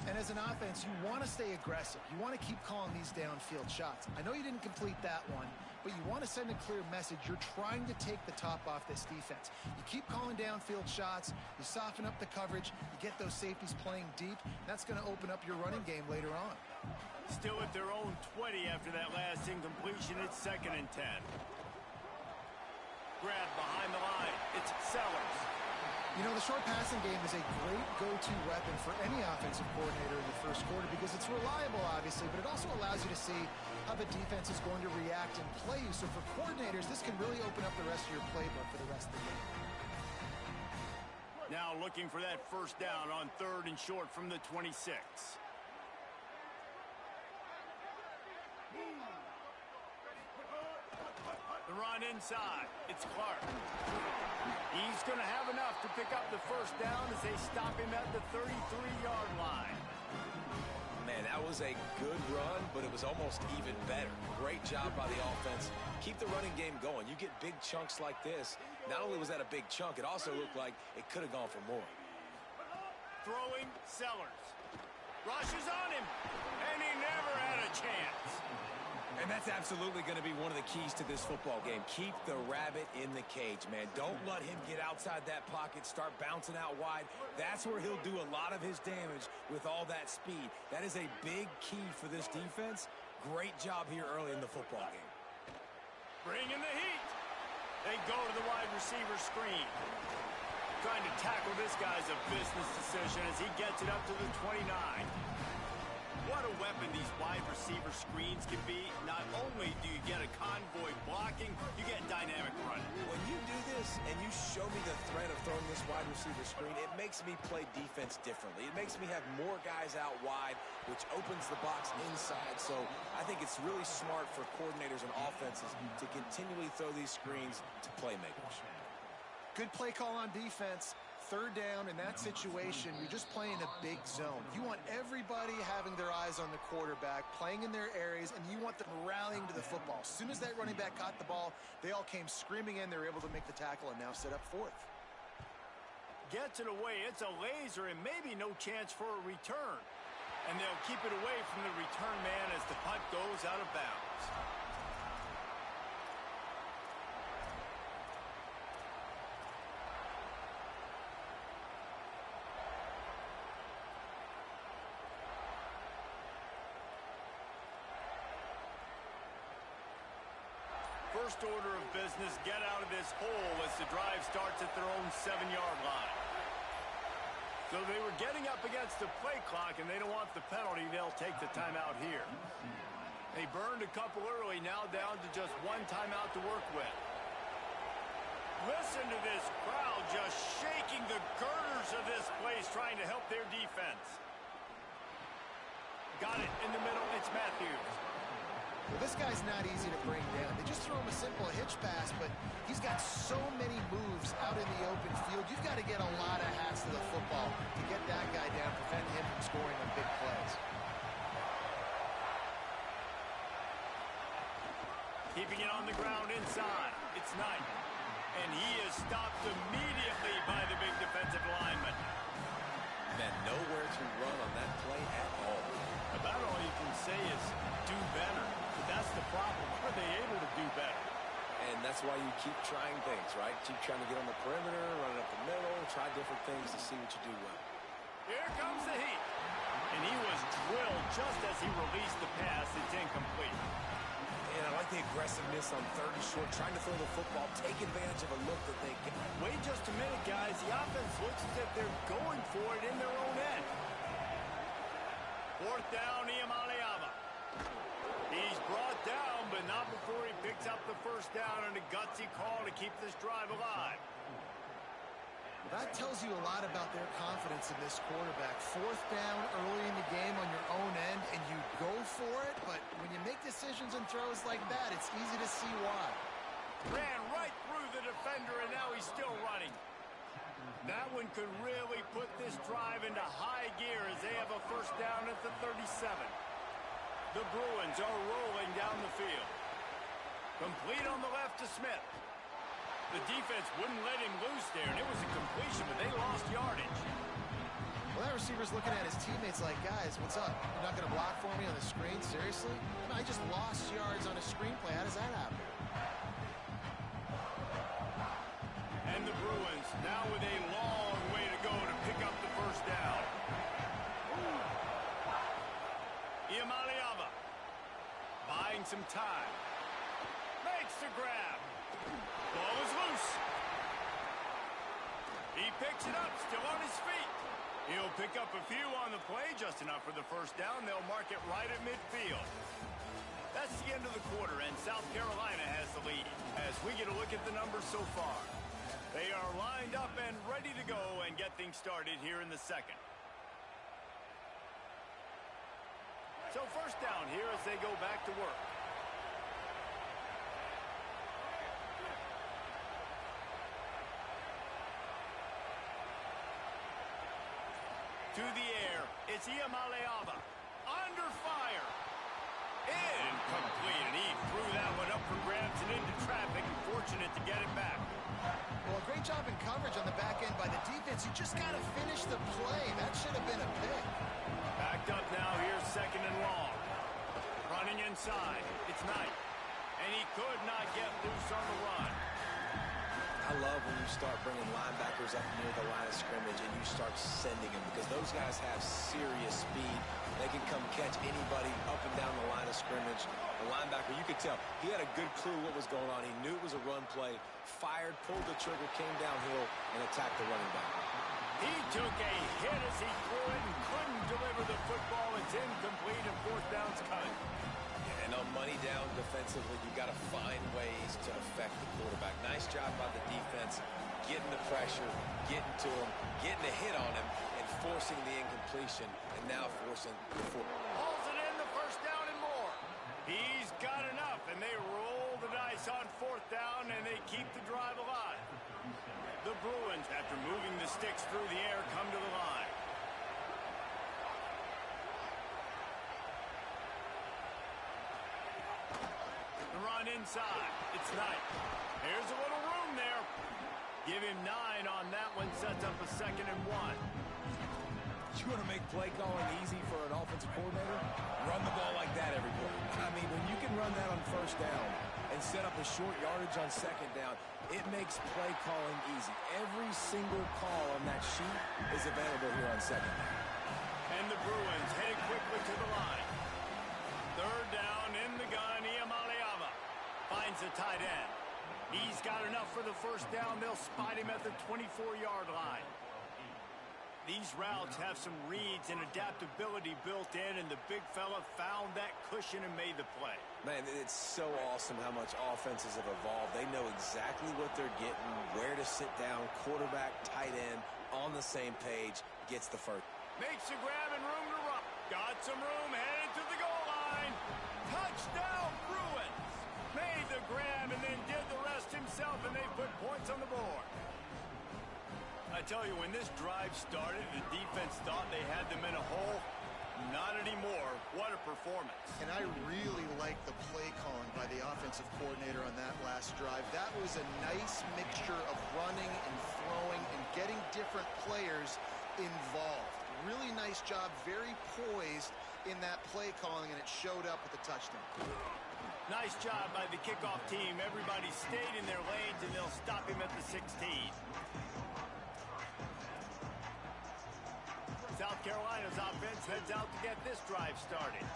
And as an offense, you want to stay aggressive. You want to keep calling these downfield shots. I know you didn't complete that one, but you want to send a clear message. You're trying to take the top off this defense. You keep calling downfield shots. You soften up the coverage. You get those safeties playing deep. That's going to open up your running game later on. Still at their own 20 after that last incompletion. It's 2nd and 10. Grab behind the line. It's Sellers. You know, the short passing game is a great go-to weapon for any offensive coordinator in the first quarter because it's reliable, obviously, but it also allows you to see how the defense is going to react and play you. So for coordinators, this can really open up the rest of your playbook for the rest of the game. Now looking for that first down on 3rd and short from the 26. The run inside. It's Clark. He's going to have enough to pick up the first down as they stop him at the 33-yard line. Man, that was a good run, but it was almost even better. Great job by the offense. Keep the running game going. You get big chunks like this. Not only was that a big chunk, it also looked like it could have gone for more. Throwing Sellers. Rushes on him, and he never had a chance. And that's absolutely going to be one of the keys to this football game. Keep the rabbit in the cage, man. Don't let him get outside that pocket, start bouncing out wide. That's where he'll do a lot of his damage with all that speed. That is a big key for this defense. Great job here early in the football game. Bringing the heat. They go to the wide receiver screen. Trying to tackle this guy's a business decision as he gets it up to the 29. What a weapon these wide receiver screens can be. Not only do you get a convoy blocking, you get dynamic running. When you do this and you show me the threat of throwing this wide receiver screen, it makes me play defense differently. It makes me have more guys out wide, which opens the box inside. So I think it's really smart for coordinators and offenses to continually throw these screens to playmakers. Good play call on defense. 3rd down in that situation, you're just playing a big zone. You want everybody having their eyes on the quarterback, playing in their areas, and you want them rallying to the football. As soon as that running back caught the ball, they all came screaming in. They were able to make the tackle and now set up 4th. Gets it away. It's a laser and maybe no chance for a return. And they'll keep it away from the return man as the punt goes out of bounds. First order of business, get out of this hole as the drive starts at their own 7-yard line. So they were getting up against the play clock, and they don't want the penalty. They'll take the timeout here. They burned a couple early, now down to just one timeout to work with. Listen to this crowd just shaking the girders of this place, trying to help their defense. Got it in the middle. It's Matthews. Well, this guy's not easy to bring down. They just throw him a simple hitch pass, but he's got so many moves out in the open field. You've got to get a lot of hats to the football to get that guy down, prevent him from scoring on big plays. Keeping it on the ground inside. It's Knight. And he is stopped immediately by the big defensive lineman. Man, nowhere to run on that play at all. About all you can say is do better. But that's the problem. Are they able to do better? And that's why you keep trying things, right? Keep trying to get on the perimeter, run it up the middle, try different things to see what you do well. Here comes the heat. And he was drilled just as he released the pass. It's incomplete. And I like the aggressiveness on 3rd and short, trying to throw the football, take advantage of a look that they get. Wait just a minute, guys. The offense looks as if they're going for it in their own end. 4th down, Iamaleava. He's brought down, but not before he picks up the first down and a gutsy call to keep this drive alive. That tells you a lot about their confidence in this quarterback. 4th down early in the game on your own end, and you go for it, but when you make decisions and throws like that, it's easy to see why. Ran right through the defender, and now he's still running. That one could really put this drive into high gear as they have a first down at the 37. The Bruins are rolling down the field. Complete on the left to Smith. The defense wouldn't let him loose there, and it was a completion, but they lost yardage. Well, that receiver's looking at his teammates like, guys, what's up? You're not going to block for me on the screen? Seriously? I just lost yards on a screenplay. How does that happen? And the Bruins now with a long way to go to pick up the first down. Iamaleava buying some time. Makes the grab. Ball is loose. He picks it up, still on his feet. He'll pick up a few on the play, just enough for the first down. They'll mark it right at midfield. That's the end of the quarter, and South Carolina has the lead. As we get a look at the numbers so far, they are lined up and ready to go and get things started here in the second. So first down here as they go back to work. To the air, it's Iamaleava. Under fire. Incomplete, and he threw that one up for grabs and into traffic, and fortunate to get it back. Well, great job in coverage on the back end by the defense. You just got to finish the play. That should have been a pick. Backed up now, here's second and long. Running inside, it's Knight. And he could not get loose on the run. I love when you start bringing linebackers up near the line of scrimmage and you start sending them, because those guys have serious speed. They can come catch anybody up and down the line of scrimmage. The linebacker, you could tell, he had a good clue what was going on. He knew it was a run play, fired, pulled the trigger, came downhill, and attacked the running back. He took a hit as he threw it and couldn't deliver the football. It's incomplete and fourth down's coming. And on money down defensively, you got to find ways to affect the quarterback. Nice job by the defense, getting the pressure, getting to him, getting a hit on him, and forcing the incompletion, and now forcing the football. Hauls it in, the first down and more. He's got enough, and they roll the dice on fourth down, and they keep the drive alive. The Bruins, after moving the sticks through the air, come to the line. The run inside. It's Knight. There's a little room there. Give him 9 on that one. Sets up a second and 1. You want to make play calling easy for an offensive coordinator? Run the ball like that every play. I mean, when you can run that on first down and set up a short yardage on second down, it makes play calling easy. Every single call on that sheet is available here on second down. And the Bruins headed quickly to the line. Third down in the gun. Iamaleava finds the tight end. He's got enough for the first down. They'll spot him at the 24-yard line. These routes have some reads and adaptability built in, and the big fella found that cushion and made the play. Man, it's so awesome how much offenses have evolved. They know exactly what they're getting, where to sit down, quarterback, tight end, on the same page, gets the first. Makes a grab and room to run. Got some room, headed to the goal line. Touchdown, Bruins. Made the grab and then did the rest himself, and they put points on the board. I tell you, when this drive started, the defense thought they had them in a hole. Not anymore. What a performance. And I really like the play calling by the offensive coordinator on that last drive. That was a nice mixture of running and throwing and getting different players involved. Really nice job, very poised in that play calling, and it showed up with the touchdown. Nice job by the kickoff team. Everybody stayed in their lanes, and they'll stop him at the 16. South Carolina's offense heads out to get this drive started.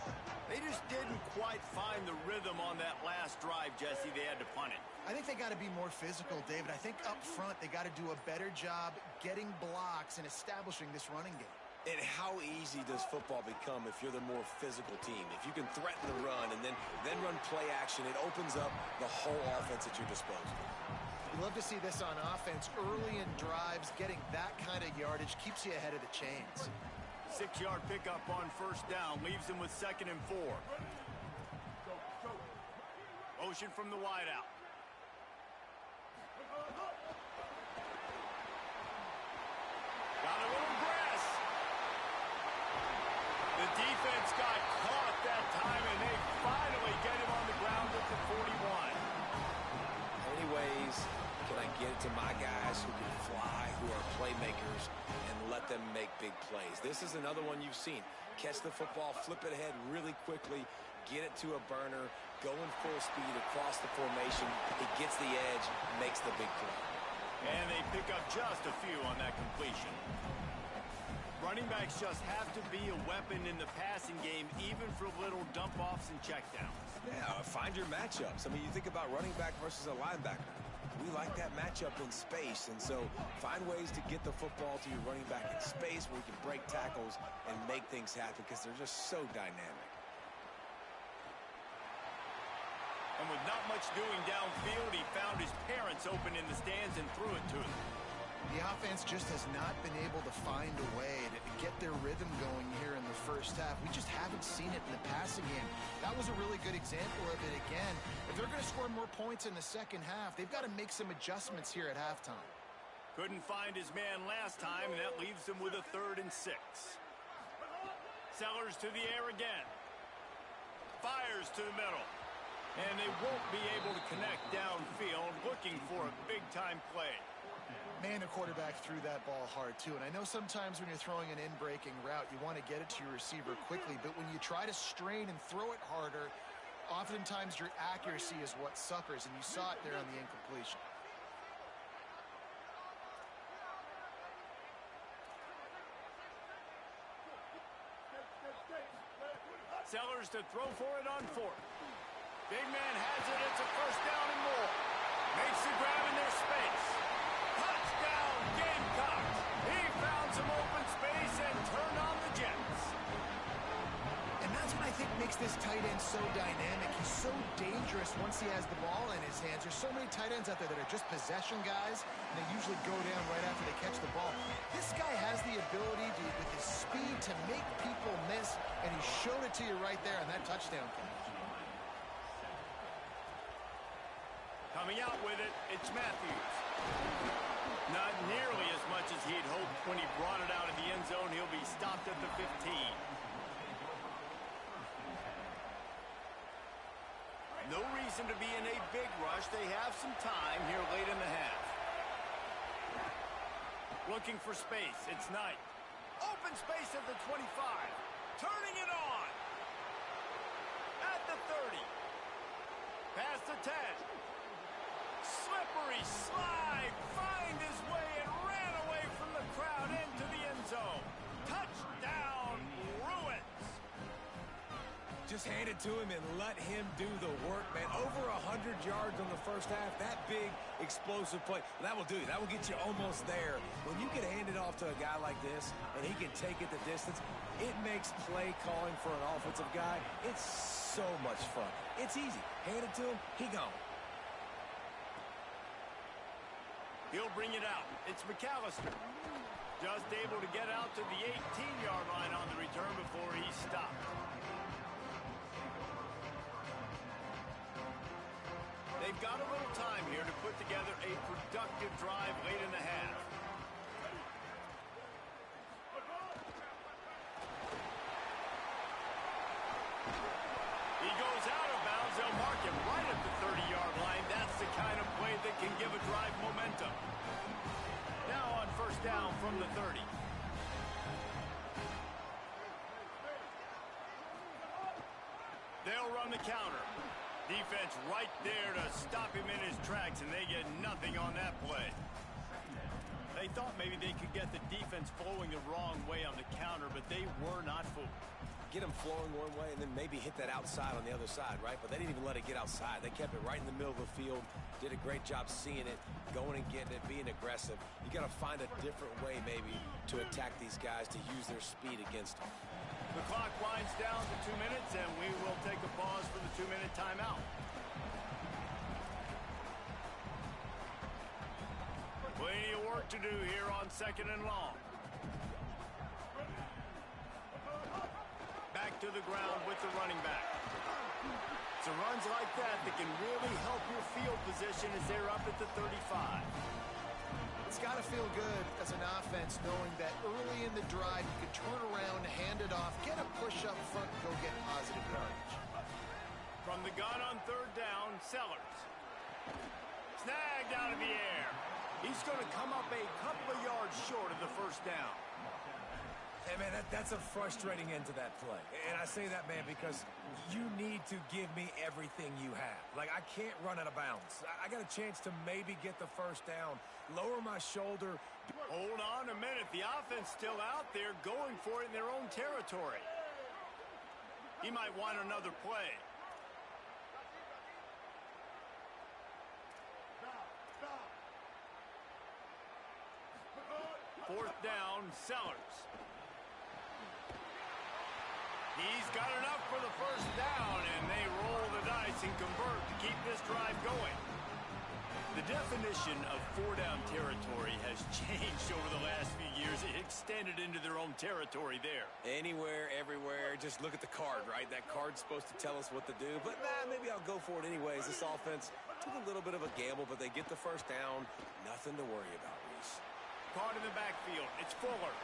They just didn't quite find the rhythm on that last drive, Jesse. They had to punt it. I think they got to be more physical, David. I think up front they got to do a better job getting blocks and establishing this running game. And how easy does football become if you're the more physical team? If you can threaten the run and then run play action, it opens up the whole offense at your disposal. You love to see this on offense early in drives. Getting that kind of yardage keeps you ahead of the chains. 6-yard pickup on first down leaves them with second and 4. Motion from the wideout. Got a little grass. The defense got caught that time, and they finally get him on the ground at the 41. them make big plays. This is another one you've seen. Catch the football, flip it ahead really quickly, get it to a burner, going full speed across the formation. He gets the edge, makes the big play. And they pick up just a few on that completion. Running backs just have to be a weapon in the passing game, even for little dump-offs and checkdowns. Yeah, find your matchups. I mean, you think about running back versus a linebacker. We like that matchup in space, and so find ways to get the football to your running back in space where you can break tackles and make things happen because they're just so dynamic. And with not much doing downfield, he found his parents open in the stands and threw it to them. The offense just has not been able to find a way to get their rhythm going here in the first half. We just haven't seen it in the passing game. That was a really good example of it again. If they're going to score more points in the second half, they've got to make some adjustments here at halftime. Couldn't find his man last time, and that leaves him with a 3rd and 6. Sellers to the air again. Fires to the middle. And they won't be able to connect downfield, looking for a big-time play. Man, the quarterback threw that ball hard, too. And I know sometimes when you're throwing an in-breaking route, you want to get it to your receiver quickly. But when you try to strain and throw it harder, oftentimes your accuracy is what suffers. And you saw it there on the incompletion. Sellers to throw for it on 4th. Big man has it. It's a 1st down and more. Makes the grab in their space. Touchdown, Gamecocks. He found some open space and turned on the Jets. And that's what I think makes this tight end so dynamic. He's so dangerous once he has the ball in his hands. There's so many tight ends out there that are just possession guys, and they usually go down right after they catch the ball. This guy has the ability to, with his speed, to make people miss, and he showed it to you right there on that touchdown catch. Coming out with it, it's Matthews. Not nearly as much as he'd hoped when he brought it out of the end zone. He'll be stopped at the 15. No reason to be in a big rush. They have some time here late in the half. Looking for space. It's Knight. Open space at the 25. Turning it on. At the 30. Past the 10. Slippery slide, find his way and ran away from the crowd into the end zone. Touchdown, Bruins. Just hand it to him and let him do the work, man. Over 100 yards on the first half. That big, explosive play. That will do you. That will get you almost there. When you can hand it off to a guy like this and he can take it the distance, it makes play calling for an offensive guy. It's so much fun. It's easy. Hand it to him, he gone. He'll bring it out. It's McAllister. Just able to get out to the 18-yard line on the return before he's stopped. They've got a little time here to put together a productive drive late in the half. He goes out of bounds. They'll mark him right at the 30-yard line. That's the kind of play that can give a drive momentum. Now on 1st down from the 30. They'll run the counter. Defense right there to stop him in his tracks, and they get nothing on that play. They thought maybe they could get the defense flowing the wrong way on the counter, but they were not fooled. Get them flowing one way and then maybe hit that outside on the other side, right? But they didn't even let it get outside. They kept it right in the middle of the field, did a great job seeing it, going and getting it, being aggressive. You got to find a different way maybe to attack these guys, to use their speed against them. The clock winds down to 2 minutes, and we will take a pause for the 2-minute timeout. Plenty of work to do here on 2nd and long. Back to the ground with the running back. It's runs like that can really help your field position as they're up at the 35. It's got to feel good as an offense knowing that early in the drive you can turn around, hand it off, get a push up front, and go get positive yardage. From the gun on 3rd down, Sellers. Snagged out of the air. He's going to come up a couple of yards short of the 1st down. Hey, man, that's a frustrating end to that play. And I say that, man, because you need to give me everything you have. Like, I can't run out of bounds. I got a chance to maybe get the first down, lower my shoulder. Hold on a minute. The offense still out there going for it in their own territory. He might want another play. Fourth down, Sellers. He's got enough for the first down, and they roll the dice and convert to keep this drive going. The definition of four-down territory has changed over the last few years. It extended into their own territory there. Anywhere, everywhere, just look at the card, right? That card's supposed to tell us what to do, but maybe I'll go for it anyways. This offense took a little bit of a gamble, but they get the first down. Nothing to worry about, Reese. Caught in the backfield. It's Fuller.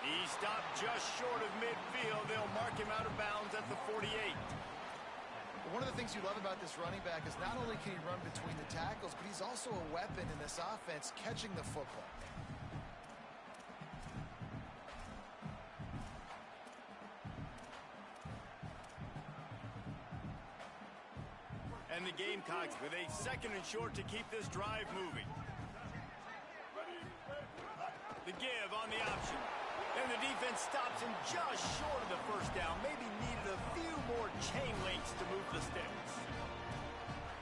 He stopped just short of midfield. They'll mark him out of bounds at the 48. One of the things you love about this running back is not only can he run between the tackles, but he's also a weapon in this offense catching the football. And the Gamecocks with a second and short to keep this drive moving. The give on the option. And the defense stops him just short of the first down. Maybe needed a few more chain links to move the sticks.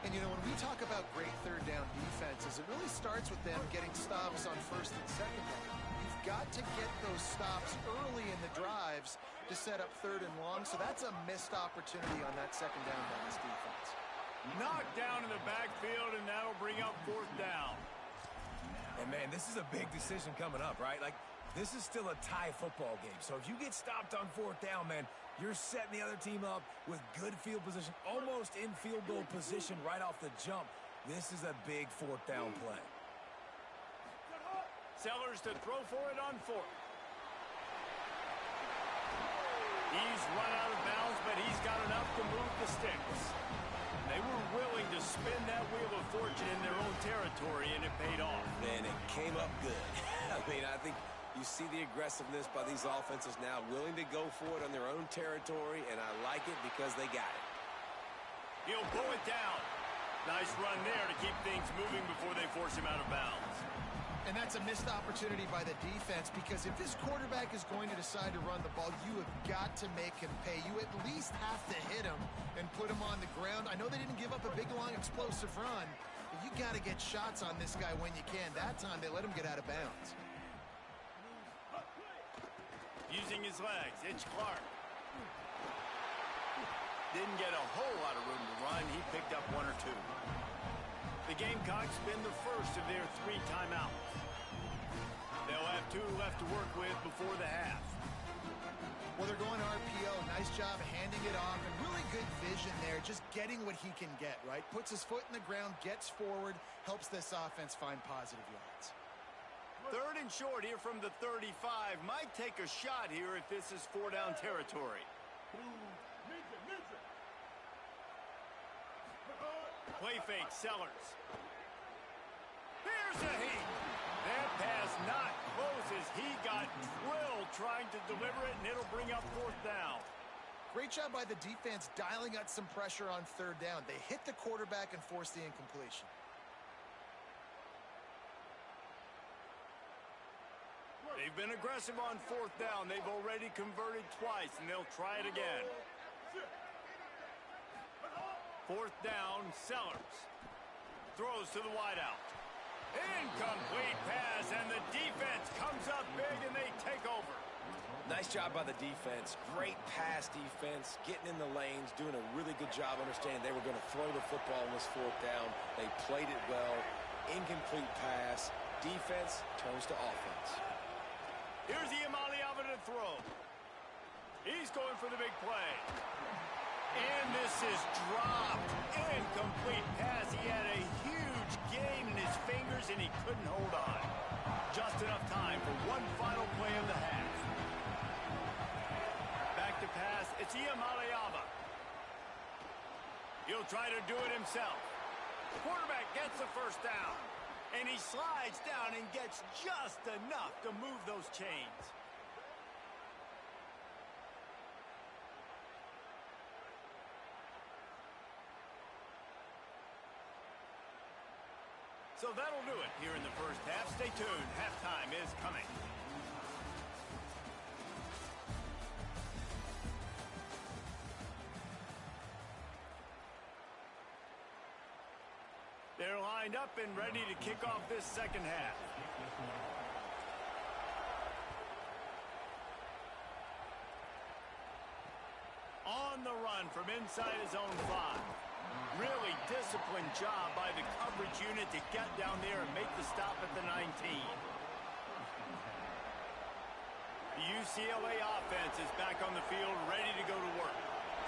And, you know, when we talk about great third down defenses, it really starts with them getting stops on first and second down. You've got to get those stops early in the drives to set up third and long, so that's a missed opportunity on that second down by this defense. Knocked down in the backfield, and that'll bring up fourth down. And, man, this is a big decision coming up, right? Like, this is still a tie football game. So if you get stopped on fourth down, man, you're setting the other team up with good field position, almost in field goal position right off the jump. This is a big fourth down play. Sellers to throw for it on fourth. He's run out of bounds, but he's got enough to move the sticks. They were willing to spin that wheel of fortune in their own territory, and it paid off. And it came up good. I mean, I think you see the aggressiveness by these offenses now, willing to go for it on their own territory, and I like it because they got it. He'll pull it down. Nice run there to keep things moving before they force him out of bounds. And that's a missed opportunity by the defense, because if this quarterback is going to decide to run the ball, you have got to make him pay. You at least have to hit him and put him on the ground. I know they didn't give up a big, long, explosive run, but you got to get shots on this guy when you can. That time, they let him get out of bounds. Using his legs, it's Clark. Didn't get a whole lot of room to run. He picked up one or two. The Gamecocks spend the first of their 3 timeouts. They'll have 2 left to work with before the half. Well, they're going RPO. Nice job handing it off, and really good vision there, just getting what he can get, right? Puts his foot in the ground, gets forward, helps this offense find positive yards. Third and short here from the 35. Might take a shot here if this is 4-down territory. Play fake, Sellers. Here's a heat. That pass not close as he got drilled trying to deliver it, and it'll bring up fourth down. Great job by the defense dialing out some pressure on third down. They hit the quarterback and forced the incompletion. They've been aggressive on fourth down. They've already converted twice, and they'll try it again. Fourth down, Sellers. Throws to the wideout. Incomplete pass, and the defense comes up big, and they take over. Nice job by the defense. Great pass defense, getting in the lanes, doing a really good job understanding they were going to throw the football on this fourth down. They played it well. Incomplete pass. Defense turns to offense. Here's Iamaleava to throw. He's going for the big play. And this is dropped. Incomplete pass. He had a huge gain in his fingers, and he couldn't hold on. Just enough time for one final play of the half. Back to pass. It's Iamaleava. He'll try to do it himself. The quarterback gets the first down. And he slides down and gets just enough to move those chains. So that'll do it here in the first half. Stay tuned. Halftime is coming. They're lined up and ready to kick off this second half. On the run from inside his own 5. Really disciplined job by the coverage unit to get down there and make the stop at the 19. The UCLA offense is back on the field, ready to go to work.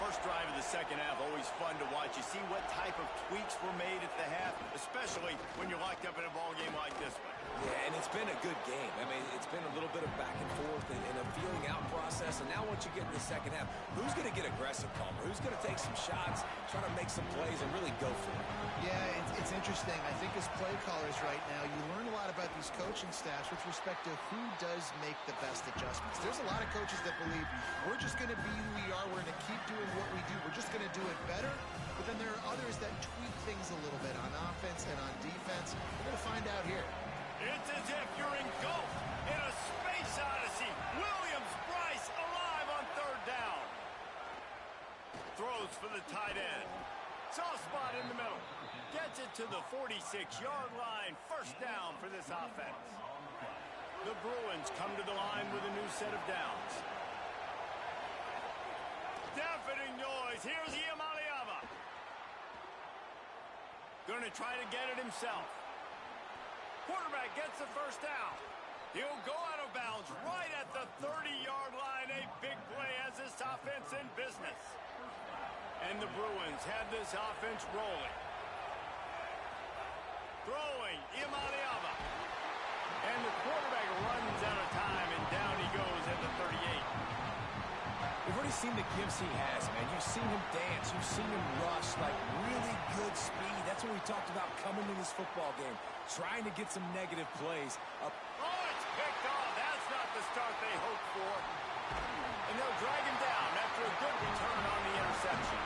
First drive of the second half, always fun to watch. You see what type of tweaks were made at the half, especially when you're locked up in a ball game like this one. Yeah, and it's been a good game. I mean, it's been a little bit of back and forth and a feeling out process. And now once you get in the second half, who's going to get aggressive, Palmer? Who's going to take some shots, try to make some plays, and really go for it? Yeah, it's interesting. I think as play callers right now, you learn a lot about these coaching staffs with respect to who does make the best adjustments. There's a lot of coaches that believe we're just going to be who we are. We're going to keep doing what we do. We're just going to do it better. But then there are others that tweak things a little bit on offense and on defense. We're going to find out here. It's as if you're engulfed in a space odyssey. Williams-Brice alive on third down. Throws for the tight end. Soft spot in the middle. Gets it to the 46-yard line. First down for this offense. The Bruins come to the line with a new set of downs. Deafening noise. Here's Iamaleava. Going to try to get it himself. Quarterback gets the first down. He'll go out of bounds right at the 30-yard line. A big play has this offense in business. And the Bruins have this offense rolling. Throwing, Iamaleava. And the quarterback runs out of time, and down he goes at the 38. We've already seen the gifts he has, man. You've seen him dance. You've seen him rush, like really good speed. That's what we talked about coming to this football game, trying to get some negative plays up. Oh, it's picked off. That's not the start they hoped for. And they'll drag him down after a good return on the interception.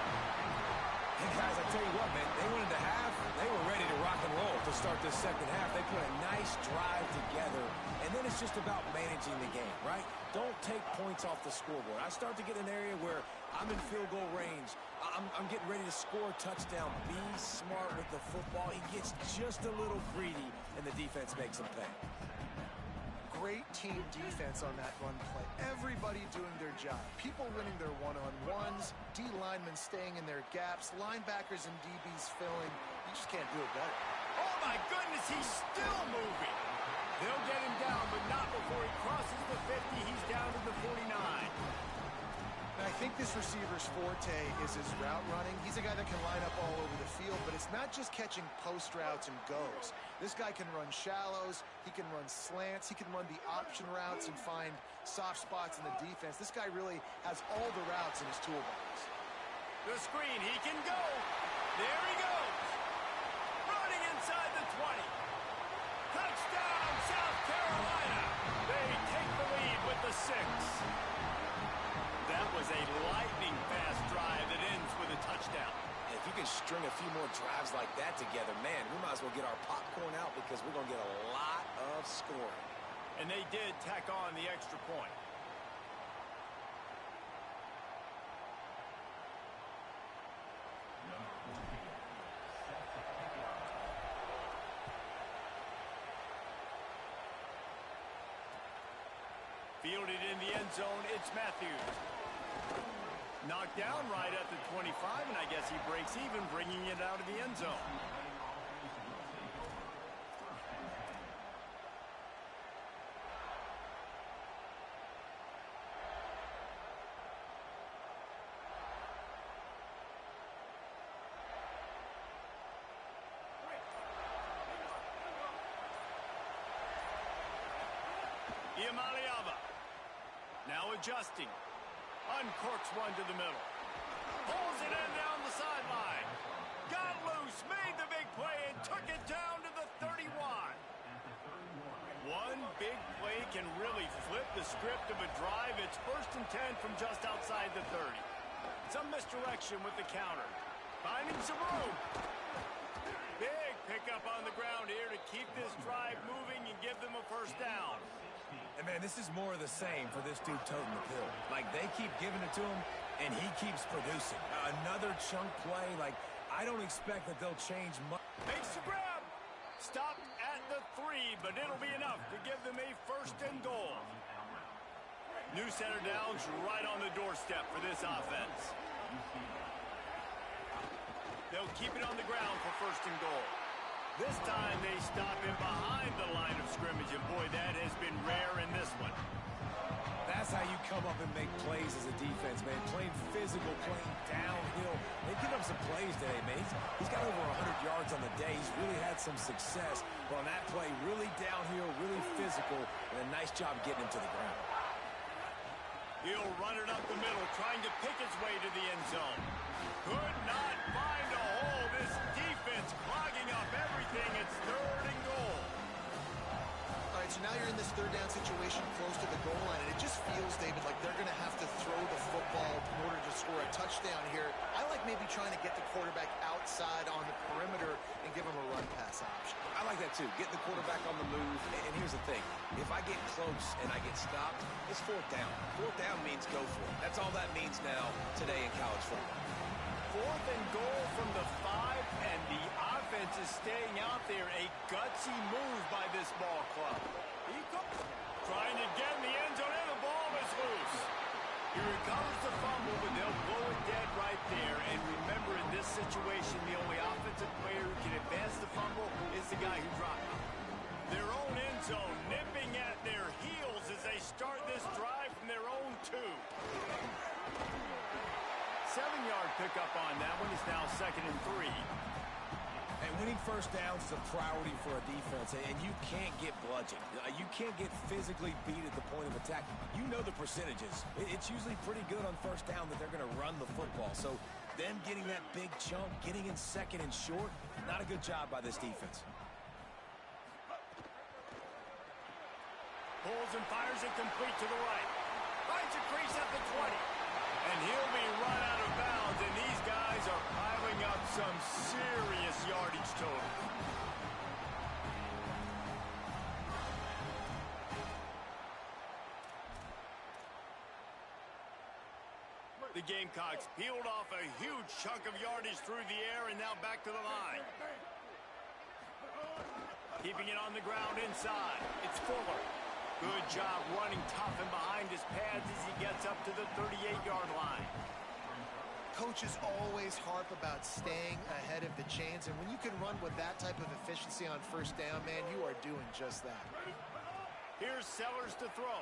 Hey, guys, I tell you what, man, they went into half. They were ready to rock and roll to start this second half. They put a nice drive together, and then it's just about managing the game, right? Don't take points off the scoreboard. I start to get an area where I'm in field goal range. I'm getting ready to score a touchdown. Be smart with the football. He gets just a little greedy, and the defense makes him pay. Great team defense on that run play. Everybody doing their job. People winning their one-on-ones. D linemen staying in their gaps. Linebackers and DBs filling. You just can't do it better. Oh, my goodness, he's still moving. They'll get him down, but not before he crosses the 50. He's down to the 49. And I think this receiver's forte is his route running. He's a guy that can line up all over the field, but it's not just catching post routes and goes. This guy can run shallows, he can run slants, he can run the option routes and find soft spots in the defense. This guy really has all the routes in his toolbox. The screen, he can go. There he goes. Running inside the 20. Touchdown, South Carolina. They take the lead with the 6. That was a lightning-fast drive that ends with a touchdown. If you can string a few more drives like that together, man, we might as well get our popcorn out because we're going to get a lot of scoring. And they did tack on the extra point. Fielded in the end zone, it's Matthews. Knocked down right at the 25, and I guess he breaks even, bringing it out of the end zone. Iamaleava. Now adjusting. Uncorks one to the middle. Pulls it in down the sideline. Got loose, made the big play, and took it down to the 31. One big play can really flip the script of a drive. It's 1st and 10 from just outside the 30. Some misdirection with the counter. Finding some room. Big pick up on the ground here to keep this drive moving and give them a first down. And, man, this is more of the same for this dude toting the pill. Like, they keep giving it to him, and he keeps producing. Another chunk play. Like, I don't expect that they'll change much. Makes the grab. Stopped at the 3, but it'll be enough to give them a first and goal. New center downs right on the doorstep for this offense. They'll keep it on the ground for first and goal. This time they stop him behind the line of scrimmage, and boy, that has been rare in this one. That's how you come up and make plays as a defense, man. Playing physical, playing downhill. They've given up some plays today, man. He's got over 100 yards on the day. He's really had some success. But on that play, really downhill, really physical, and a nice job getting him to the ground. He'll run it up the middle, trying to pick his way to the end zone. Could not find a hole. This defense clogging up everything. It's third and goal. All right, so now you're in this third down situation close to the goal line, and it just feels, David, like they're going to have to throw the football in order to score a touchdown here. I like maybe trying to get the quarterback outside on the perimeter and give him a run-pass option. I like that, too. Get the quarterback on the move. And here's the thing. If I get close and I get stopped, it's fourth down. Fourth down means go for it. That's all that means now today in college football. Fourth and goal from the 5, and the offense is staying out there. A gutsy move by this ball club. He goes, trying to get in the end zone, and the ball is loose. He recovers the fumble, but they'll blow it dead right there. And remember, in this situation, the only offensive player who can advance the fumble is the guy who dropped it. Their own end zone nipping at their heels as they start this drive from their own 2. 7-yard pickup on that one. Is now second and 3. And winning first downs is a priority for a defense, and you can't get bludgeoned. You can't get physically beat at the point of attack. You know the percentages. It's usually pretty good on first down that they're going to run the football. So them getting that big chunk, getting in second and short, not a good job by this defense. Pulls and fires it complete to the right. Finds a crease at the 20. And he'll be run out of bounds, and these guys are piling up some serious yardage total. The Gamecocks peeled off a huge chunk of yardage through the air and now back to the line. Keeping it on the ground inside. It's Fuller. Good job running tough and behind his pads as he gets up to the 38-yard line. Coaches always harp about staying ahead of the chains, and when you can run with that type of efficiency on first down, man, you are doing just that. Here's Sellers to throw.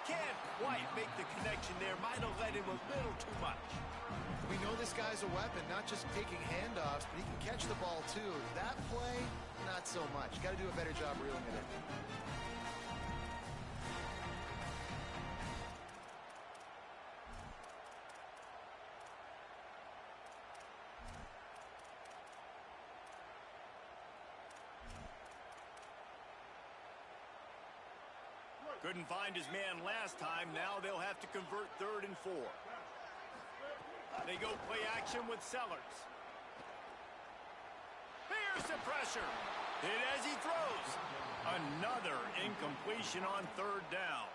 Can't quite make the connection there. Might have let him a little too much. We know this guy's a weapon, not just taking handoffs, but he can catch the ball too. That play, not so much. Got to do a better job reeling it in. Couldn't find his man last time. Now they'll have to convert 3rd and 4. They go play action with Sellers. Here's the pressure. Hit as he throws. Another incompletion on 3rd down.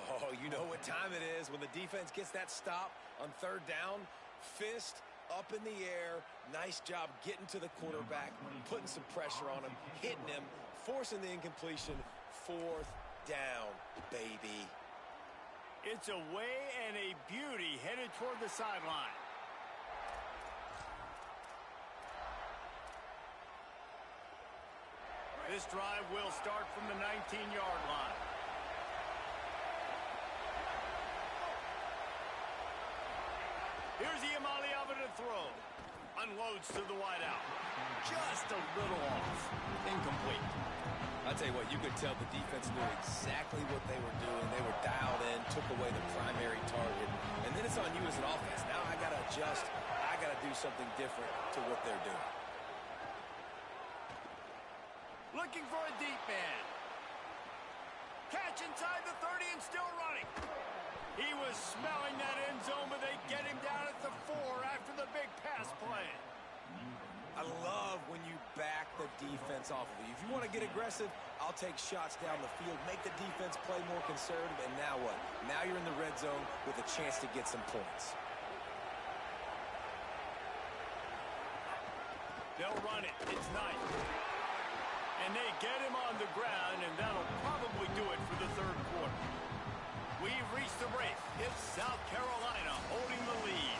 Oh, you know what time it is when the defense gets that stop on 3rd down. Fist up in the air. Nice job getting to the quarterback, putting some pressure on him, hitting him, forcing the incompletion. 4th down, baby. It's a way and a beauty headed toward the sideline. This drive will start from the 19-yard line. Here's Iamaleava to throw. Unloads to the wideout. Just a little off. Incomplete. I'll tell you what, you could tell the defense knew exactly what they were doing. They were dialed in, took away the primary target. And then it's on you as an offense. Now I got to adjust. I got to do something different to what they're doing. Looking for a deep man. Catch inside the 30 and still running. He was smelling that end zone, but they get him down at the 4 after the big pass play. I love when you back the defense off of you. If you want to get aggressive, I'll take shots down the field, make the defense play more conservative, and now what? Now you're in the red zone with a chance to get some points. They'll run it. It's nice. And they get him on the ground, and that'll probably do it for the third quarter. We've reached the break. It's South Carolina holding the lead.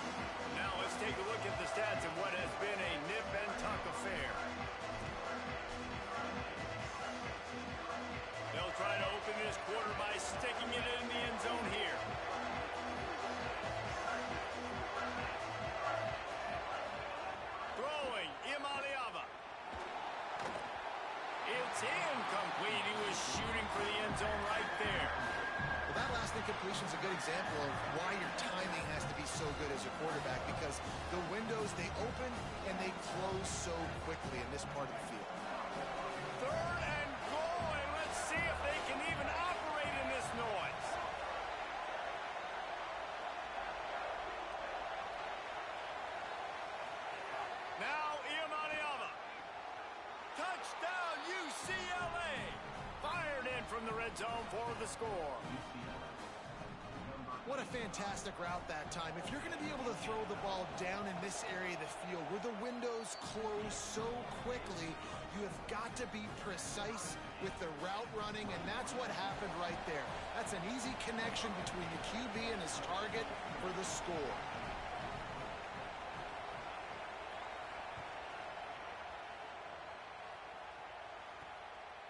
Now let's take a look at the stats of what has been a nip-and-tuck affair. They'll try to open this quarter by sticking it in the end zone here. Throwing, Imaliava. It's incomplete. He was shooting for the end zone right there. Well, that last incompletion is a good example of why your timing has to be so good as a quarterback, because the windows, they open and they close so quickly in this part of the field. Third and goal, and let's see if they can even operate in this noise. Now Imaliava. Touchdown UCLA. Fired in from the red zone for the score. What a fantastic route that time. If you're going to be able to throw the ball down in this area of the field where the windows close so quickly, you have got to be precise with the route running, and that's what happened right there. That's an easy connection between the QB and his target for the score.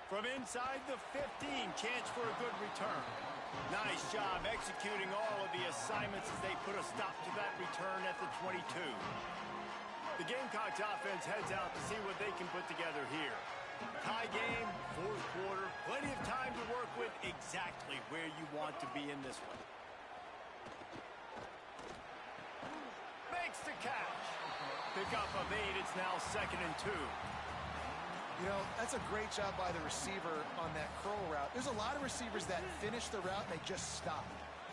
From inside the 15, chance for a good return. Nice job executing all of the assignments as they put a stop to that return at the 22. The Gamecocks offense heads out to see what they can put together here. Tie game, fourth quarter, plenty of time to work with, exactly where you want to be in this one. Makes the catch. Pick up of 8, it's now 2nd and 2. You know, that's a great job by the receiver on that curl route. There's a lot of receivers that finish the route and they just stop.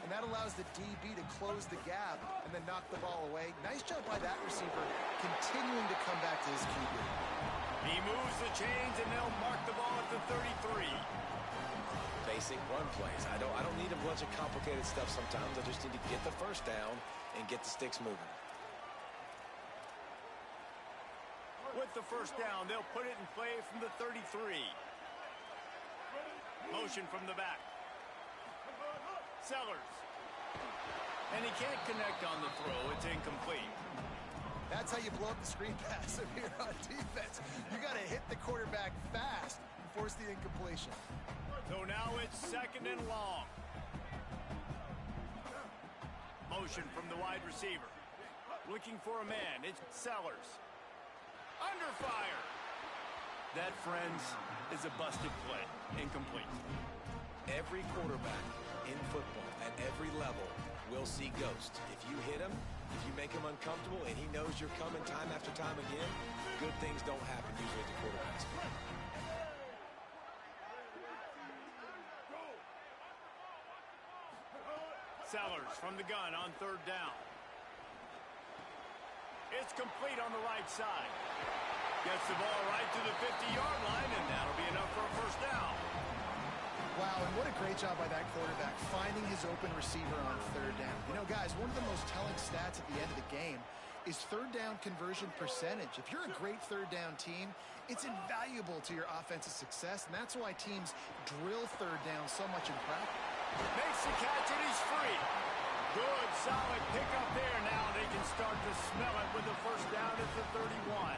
And that allows the DB to close the gap and then knock the ball away. Nice job by that receiver continuing to come back to his QB. He moves the chains and they'll mark the ball at the 33. Basic run plays. I don't need a bunch of complicated stuff sometimes. I just need to get the first down and get the sticks moving. With the first down, they'll put it in play from the 33. Motion from the back. Sellers. And he can't connect on the throw. It's incomplete. That's how you blow up the screen pass if you're on defense. You got to hit the quarterback fast and force the incompletion. So now it's 2nd and long. Motion from the wide receiver. Looking for a man. It's Sellers. Under fire. That, friends, is a busted play. Incomplete. Every quarterback in football at every level will see ghosts. If you hit him, if you make him uncomfortable and he knows you're coming time after time again, good things don't happen usually at the quarterback's field. Sellers from the gun on 3rd down. It's complete on the right side. Gets the ball right to the 50-yard line, and that'll be enough for a first down. Wow, and what a great job by that quarterback, finding his open receiver on 3rd down. You know, guys, one of the most telling stats at the end of the game is 3rd down conversion percentage. If you're a great 3rd down team, it's invaluable to your offensive success, and that's why teams drill 3rd down so much in practice. Makes the catch, and he's free. Good, solid pickup there. Now they can start to smell it with the first down at the 31.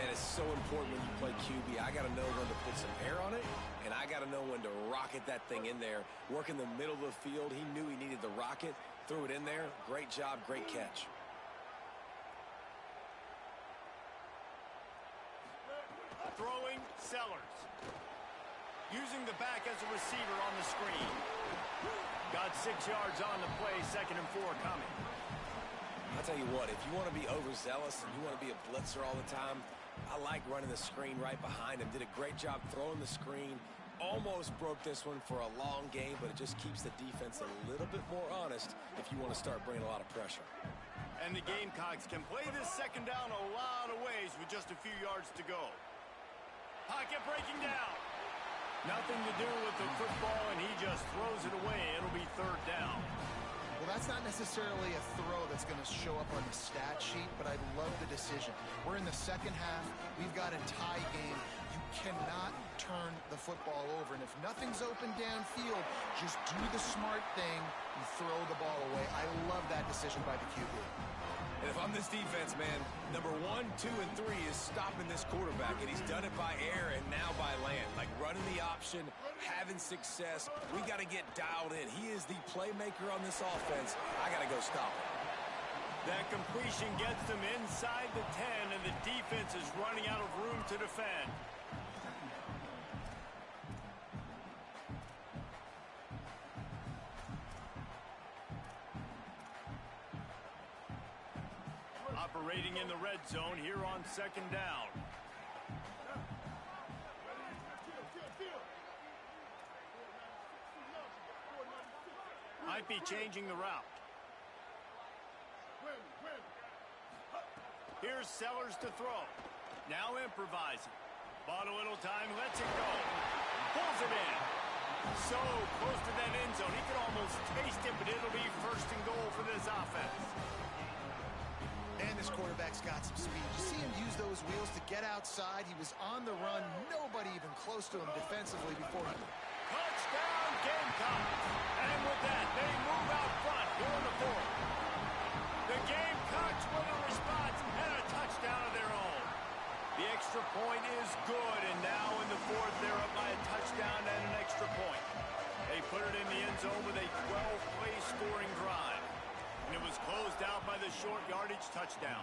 Man, it's so important when you play QB. I got to know when to put some air on it, and I got to know when to rocket that thing in there. Work in the middle of the field. He knew he needed the rocket, threw it in there. Great job, great catch. Throwing, Sellers. Using the back as a receiver on the screen. Got 6 yards on the play, 2nd and 4 coming. I'll tell you what, if you want to be overzealous and you want to be a blitzer all the time, I like running the screen right behind him. Did a great job throwing the screen. Almost broke this one for a long game, but it just keeps the defense a little bit more honest if you want to start bringing a lot of pressure. And the Gamecocks can play this second down a lot of ways with just a few yards to go. Pocket breaking down. Nothing to do with the football, and he just throws it away. It'll be third down. Well, that's not necessarily a throw that's going to show up on the stat sheet, but I love the decision. We're in the second half. We've got a tie game. You cannot turn the football over. And if nothing's open downfield, just do the smart thing and throw the ball away. I love that decision by the QB. And if I'm this defense, man, number 1, 2, and 3 is stopping this quarterback, and he's done it by air and now by land. Like running the option, having success. We got to get dialed in. He is the playmaker on this offense. I got to go stop him. That completion gets them inside the 10, and the defense is running out of room to defend. Operating in the red zone here on second down. Might be changing the route. Here's Sellers to throw. Now improvising. Bought a little time, lets it go. Pulls it in. So close to that end zone. He could almost taste it, but it'll be first and goal for this offense. And this quarterback's got some speed. You see him use those wheels to get outside. He was on the run. Nobody even close to him defensively before he... Touchdown, Gamecocks. And with that, they move out front here in the fourth. The Gamecocks with a response and a touchdown of their own. The extra point is good, and now in the fourth, they're up by a touchdown and an extra point. They put it in the end zone with a 12-play scoring drive. And it was closed out by the short yardage touchdown.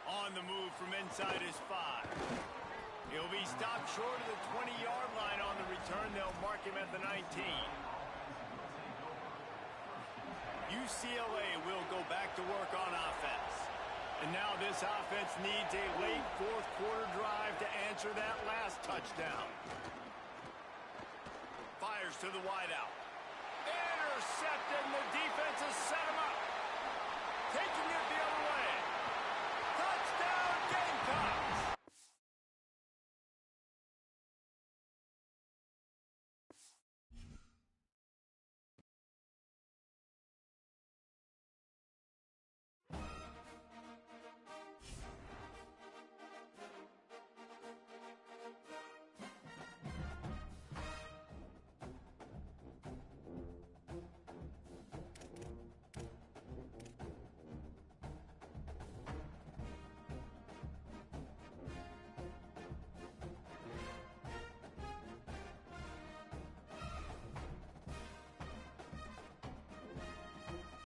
On the move from inside his 5. He'll be stopped short of the 20-yard line on the return. They'll mark him at the 19. UCLA will go back to work on offense. And now this offense needs a late fourth quarter drive to answer that last touchdown. Fires to the wideout.